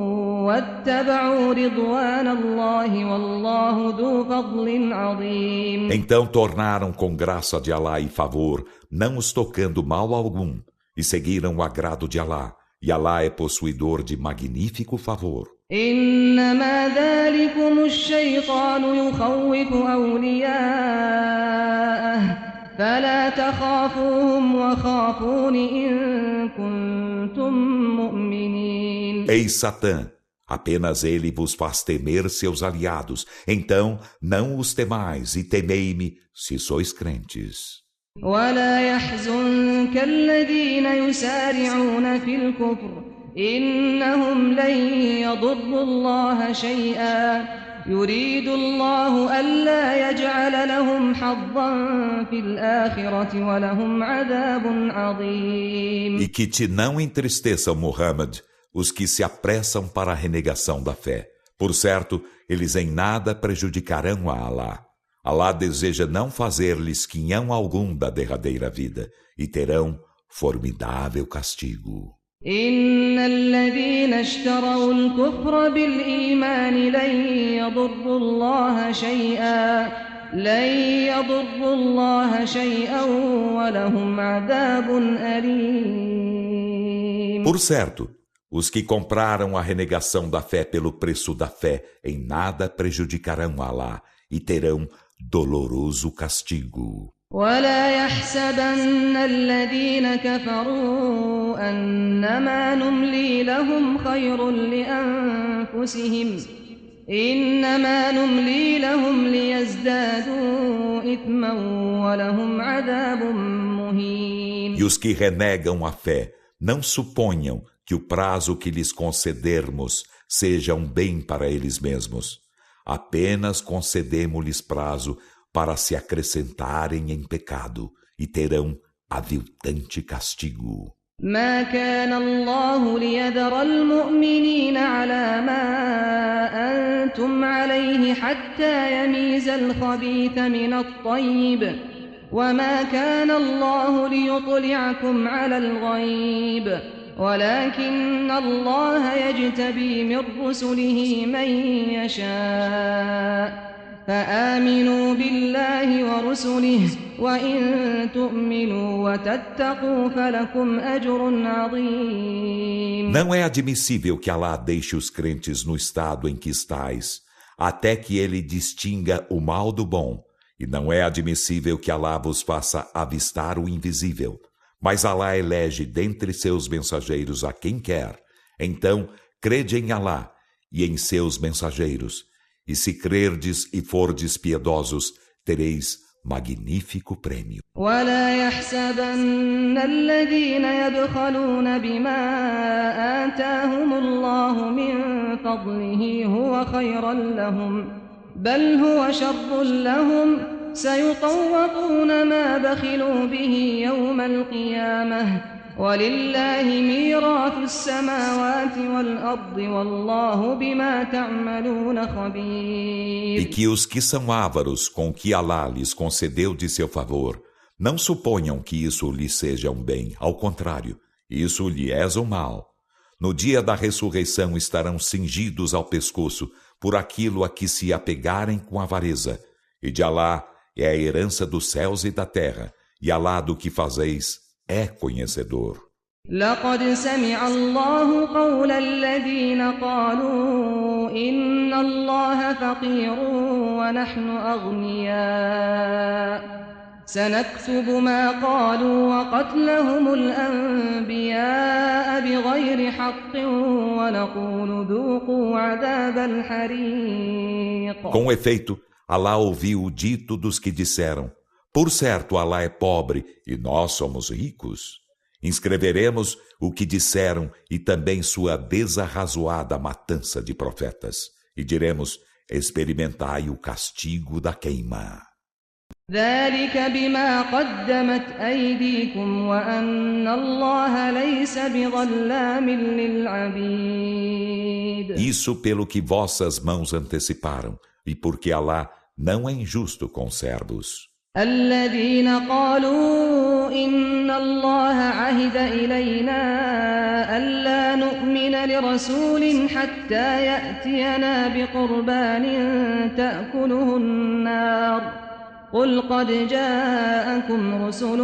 واتبعوا رضوان الله والله ذو فضل عظيم. Então tornaram com graça de Alá e favor, não os tocando mal algum, e seguiram o agrado de Alá, e Alá é possuidor de magnífico favor. إنما ذلكم الشيطان يخوف أولياءه فلا تخافوهم وخافون إن كنتم مؤمنين. Eis Satã, apenas ele vos faz temer seus aliados, então não os temais e temei-me se sois crentes. ولا يحزنك الذين يسارعون في الكفر إنهم لن يضروا الله شيئا يريد الله ألا يجعل لهم حظا في الآخرة ولهم عذاب عظيم. E que te não entristeçam, Muhammad, os que se apressam para a renegação da fé. Por certo, eles em nada prejudicarão a Alá. Alá deseja não fazer-lhes quinhão algum da derradeira vida, e terão formidável castigo. إن الذين اشتروا الكفر بالإيمان لن يضروا الله شيئا ولهم عذاب أليم. Por certo, os que compraram a renegação da fé pelo preço da fé em nada prejudicarão Alá e terão doloroso castigo. ولا يحسبن الذين كفروا أنما نملي لهم خير لأنفسهم إنما نملي لهم ليزدادوا إثما ولهم عذاب مهين. E os que renegam a fé, não suponham que o prazo que lhes concedermos seja um bem para eles mesmos. Apenas concedemos-lhes prazo para se acrescentarem em pecado e terão aviltante castigo. ما كان الله ليذر المؤمنين على ما أنتم عليه حتى يميز الخبيث من الطيب وما كان الله ليطلعكم على الغيب ولكن الله يجتبي من رسله من يشاء فآمنوا بالله ورسله وإن تؤمنوا وتتقوا فلكم أجر عظيم. Não é admissível que Alá deixe os crentes no estado em que estais, até que ele distinga o mal do bom, e não é admissível que Alá vos faça avistar o invisível. Mas Alá elege dentre seus mensageiros a quem quer. Então, crede em Alá e em seus mensageiros. E se crerdes e fordes piedosos, tereis magnífico prêmio. ولا يحسبن الذين يبخلون بما آتاهم الله من فضله هو خيرا لهم بل هو شر لهم سيطوقون ما بخلوا به يوم القيامة ولله ميراث السماوات والأرض والله بما تعملون خبير. E que os que são ávaros com o que Alá lhes concedeu de seu favor, não suponham que isso lhes seja um bem, ao contrário, isso lhe é um mal. No dia da ressurreição estarão cingidos ao pescoço por aquilo a que se apegarem com avareza, e de Alá é a herança dos céus e da terra, e Alá do que fazeis é conhecedor. لقد سمع الله قول الذين قالوا إن الله فقير ونحن أغنياء سنكتب ما قالوا وقتلهم الأنبياء بغير حق ونقول ذوقوا عذاب الحريق. Com efeito, Alá ouviu o dito dos que disseram: por certo, Alá é pobre e nós somos ricos. Inscreveremos o que disseram e também sua desarrazoada matança de profetas. E diremos: experimentai o castigo da queima. ذلك بما قدمت أيديكم وأن الله ليس بظلام للعبيد. Isso pelo que vossas mãos anteciparam, e porque Alá não é injusto com os servos. الذين قالوا إن الله عهد إلينا ألا نؤمن لرسول حتى يأتينا بقربان تأكله النار قل قد جاءكم رسل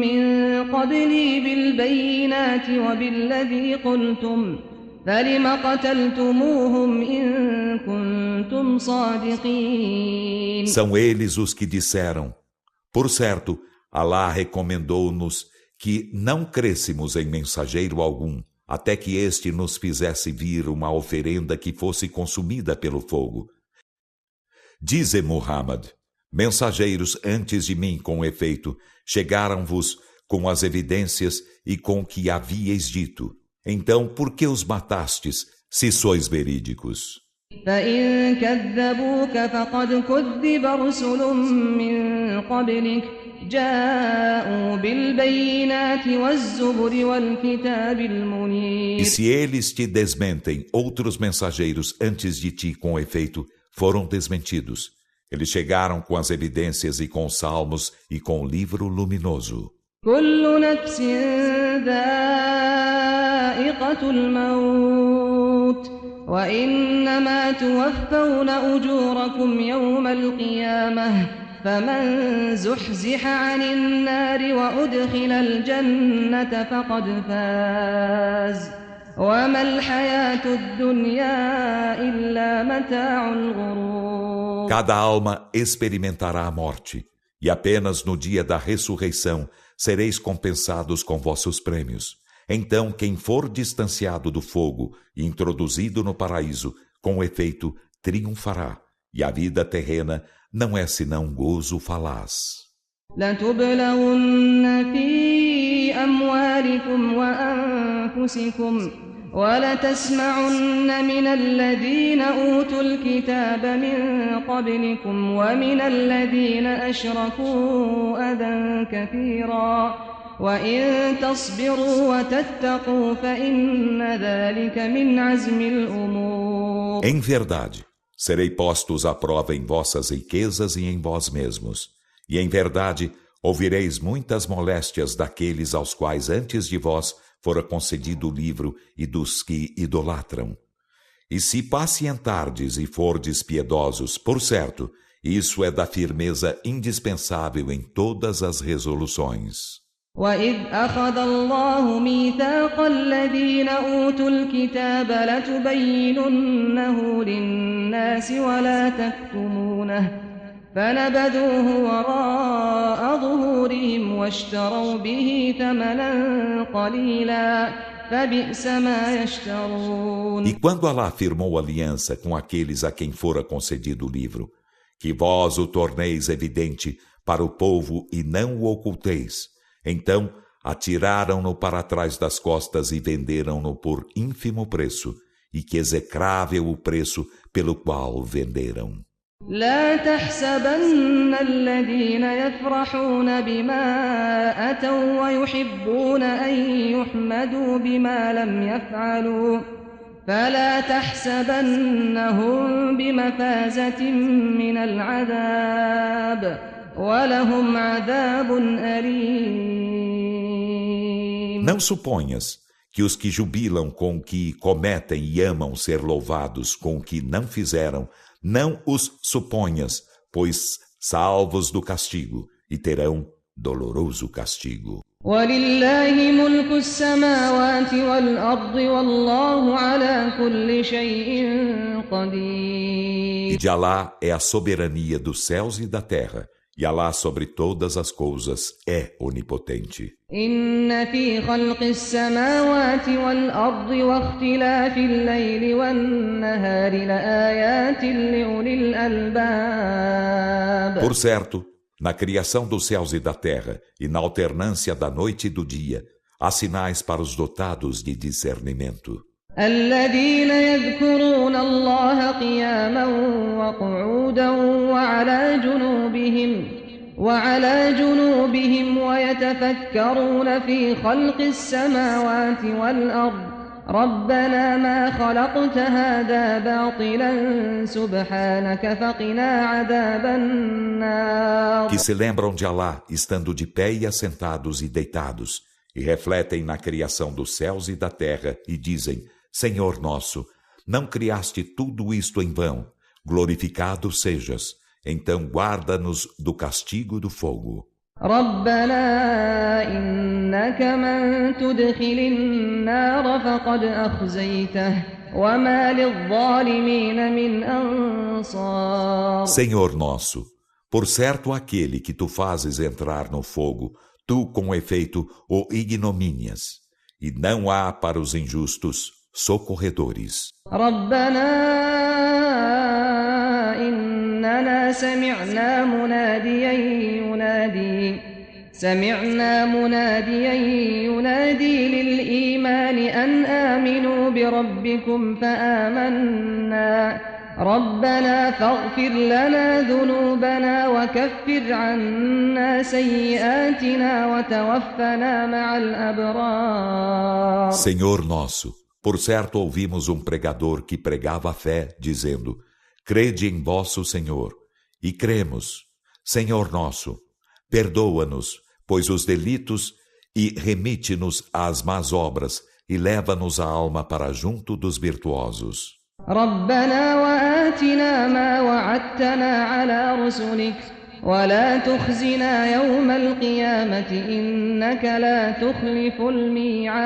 من قبلي بالبينات وبالذي قلتم فلم قتلتموهم إن كنتم صادقين. São eles os que disseram: por certo, Alá recomendou-nos que não crêssemos em mensageiro algum, até que este nos fizesse vir uma oferenda que fosse consumida pelo fogo. Dize, Muhammad: mensageiros antes de mim, com efeito, chegaram-vos com as evidências e com o que havíeis dito. Então, por que os matastes, se sois verídicos? فإن كذبوك فقد كذب رسل من قبلك جاءوا بالبينات والزبر والكتاب المنير. E se eles te desmentem, outros mensageiros antes de ti, com efeito, foram desmentidos. Eles chegaram com as evidências e com os salmos e com o livro luminoso. كل نفس ذائقة الموت وإنما توفون أجوركم يوم القيامة فمن زحزح عن النار وأدخل الجنة فقد فاز وما الحياة الدنيا إلا متاع الغرور. Cada alma experimentará a morte, E apenas no dia da ressurreição sereis compensados com vossos prêmios. Então, quem for distanciado do fogo e introduzido no paraíso, com efeito, triunfará. E a vida terrena não é senão gozo falaz. لتبلون في أموالكم وأنفسكم ولتسمعن من الذين أوتوا الكتاب من قبلكم ومن الذين أشركوا أذى كثيرا وإن تصبروا وتتقوا فإن ذلك من عزم الأمور. Em verdade, serei postos à prova em vossas riquezas e em vós mesmos. E em verdade, ouvireis muitas moléstias daqueles aos quais antes de vós fora concedido o livro e dos que idolatram. E se pacientardes e fordes piedosos, por certo, isso é da firmeza indispensável em todas as resoluções. وَإِذْ أَخَذَ اللَّهُ مِيثَاقَ الَّذِينَ أُوتُوا الْكِتَابَ لَتُبَيِّنُنَّهُ لِلنَّاسِ وَلَا تَكْتُمُونَهُ فنبذوه وراء ظهورهم واشتروا به ثمنا قليلا فبئس ما يشترون. E quando Allah firmou aliança com aqueles a quem fora concedido o livro, que vós o torneis evidente para o povo e não o oculteis, então atiraram-no para trás das costas e venderam-no por ínfimo preço, e que execrável o preço pelo qual o venderam. لا تحسبن الذين يفرحون بما أتوا ويحبون أن يحمدوا بما لم يفعلوا فلا تحسبنهم بمفازة من العذاب ولهم عذاب أليم. Não suponhas que os que jubilam com o que cometem e amam ser louvados com o que não fizeram, não os suponhas, pois salvos do castigo, e terão doloroso castigo. وَلِلَّهِ مُلْكُ السَّمَاوَاتِ وَالْأَرْضِ وَاللَّهُ عَلَى كُلِّ شَيْءٍ قَدِيرٌ. E de Alá é a soberania dos céus e da terra, e Alá sobre todas as coisas é onipotente. إِنَّ فِي خَلْقِ السَّمَاوَاتِ وَالْأَرْضِ وَاخْتِلَافِ اللَّيْلِ وَالنَّهَارِ لَآيَاتٍ لِأُولِي الْأَلْبَابِ. Por certo, na criação dos céus e da terra, e na alternância da noite e do dia, há sinais para os dotados de discernimento. الذين يذكرون الله قياما وقعودا وعلى جنوبهم ويتفكرون في خلق السماوات والأرض ربنا ما خلقت هذا باطلا سبحانك فقنا عذاب النار. Que se lembram de Alá, estando de pé e assentados e deitados, e refletem na criação dos céus e da terra, e dizem: Senhor nosso, não criaste tudo isto em vão, glorificado sejas, então guarda-nos do castigo do fogo. ربنا إنك من تدخل النار فقد أخزيته وما للظالمين من أنصار. Senhor nosso, por certo aquele que tu fazes entrar no fogo, tu com efeito o ignomínias, e não há para os injustos socorredores. ربنا إننا سمعنا مناديا ينادي للإيمان أن آمنوا بربكم فآمنا ربنا فاغفر لنا ذنوبنا وكفر عنا سيئاتنا وتوفنا مع الأبرار. Senhor nosso, por certo ouvimos um pregador que pregava a fé, dizendo: Crede em vosso Senhor, e cremos. Senhor nosso, perdoa-nos, pois os delitos, e remite-nos às más obras, e leva-nos a alma para junto dos virtuosos. ربنا وآتنا ما وعدتنا على رسلك ولا تخزنا يوم القيامة إنك لا تخلف الميعاد.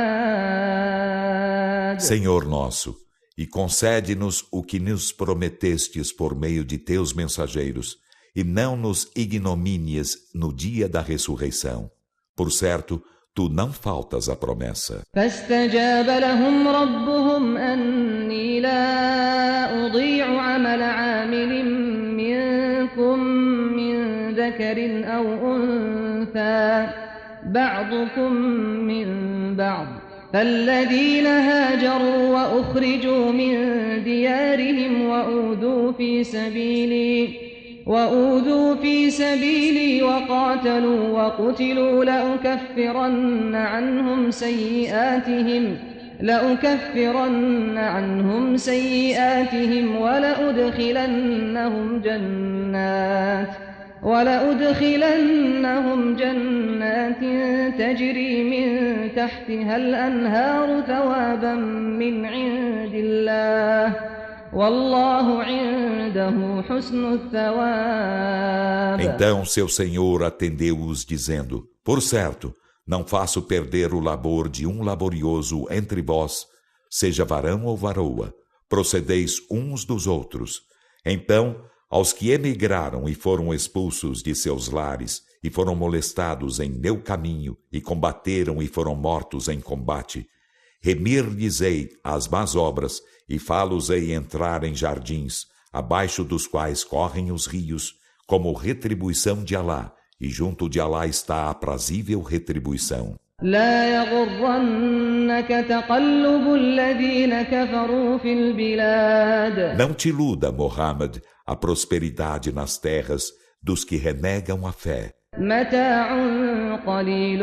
Senhor nosso, e concede-nos o que nos prometestes por meio de teus mensageiros, e não nos ignomínies no dia da ressurreição. Por certo, tu não faltas à promessa. فاستجاب لهم ربهم أني لا أضيع عمل عامل منكم من ذكر أو أنثى بعضكم من بعض فالذين هاجروا وأخرجوا من ديارهم وأوذوا في سبيلي وقاتلوا وقتلوا لأكفرن عنهم سيئاتهم ولأدخلنهم جنات تجري من تحتها الأنهار ثوابا من عند الله والله عنده حسن الثواب. Então seu Senhor atendeu-os dizendo: Por certo, não faço perder o labor de um laborioso entre vós, seja varão ou varoa, procedeis uns dos outros. Então, aos que emigraram e foram expulsos de seus lares, e foram molestados em meu caminho, e combateram e foram mortos em combate, remir-lhes-ei as más obras, e fá-los-ei entrar em jardins, abaixo dos quais correm os rios, como retribuição de Alá, e junto de Alá está a aprazível retribuição. لا يغرنك تقلب الذين كفروا في البلاد. Não te iluda, Muhammad, a prosperidade nas terras dos que renegam a fé. متاع قليل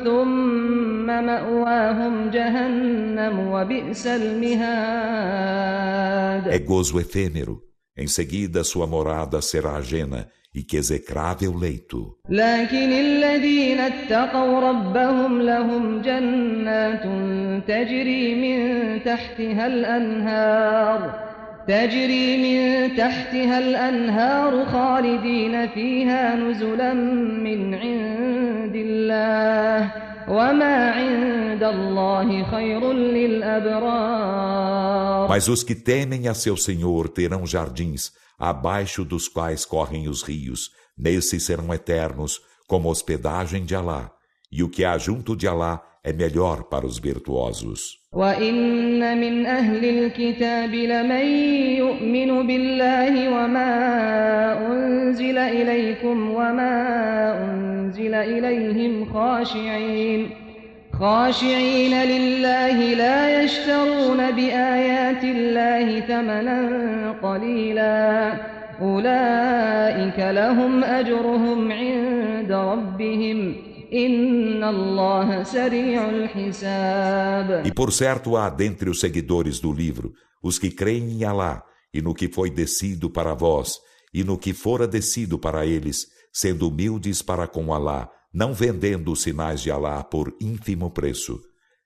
ثم مأواهم جهنم وبئس المهاد. É gozo efêmero. Em seguida sua morada será ajena, e que execrável leito. لكن الذين اتقوا ربهم لهم جنات تجري من تحتها الأنهار خالدين فيها نزلا من عند الله وما عند الله خير للأبرار. Mas os que temem a seu Senhor terão jardins, abaixo dos quais correm os rios, nesses serão eternos, como hospedagem de Alá, e o que há junto de Alá é melhor para os virtuosos. وَإِنَّ مِنْ أَهْلِ الْكِتَابِ لَمَنْ يُؤْمِنُ بِاللَّهِ وَمَا أُنْزِلَ إِلَيْكُمْ وَمَا أُنْزِلَ إِلَيْهِمْ خاشعين لله لا يشترون بآيات الله ثمنا قليلا أولئك لهم أجرهم عند ربهم إن الله سريع الحساب. E por certo há dentre os seguidores do livro os que creem em Alá e no que foi descido para vós e no que fora descido para eles, sendo humildes para com Alá, não vendendo os sinais de Alá por ínfimo preço.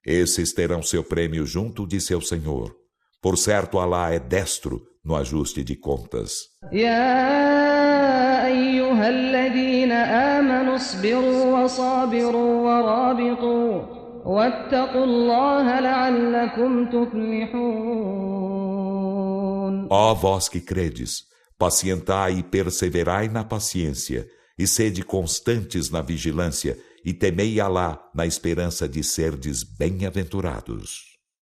Esses terão seu prêmio junto de seu Senhor. Por certo, Alá é destro no ajuste de contas. يا أيها الذين آمنوا اصبروا وصابروا ورابطوا واتقوا الله لعلكم تفلحون. Ó vós que credes, pacientai e perseverai na paciência, e sede constantes na vigilância, e temei Alá na esperança de serdes bem-aventurados.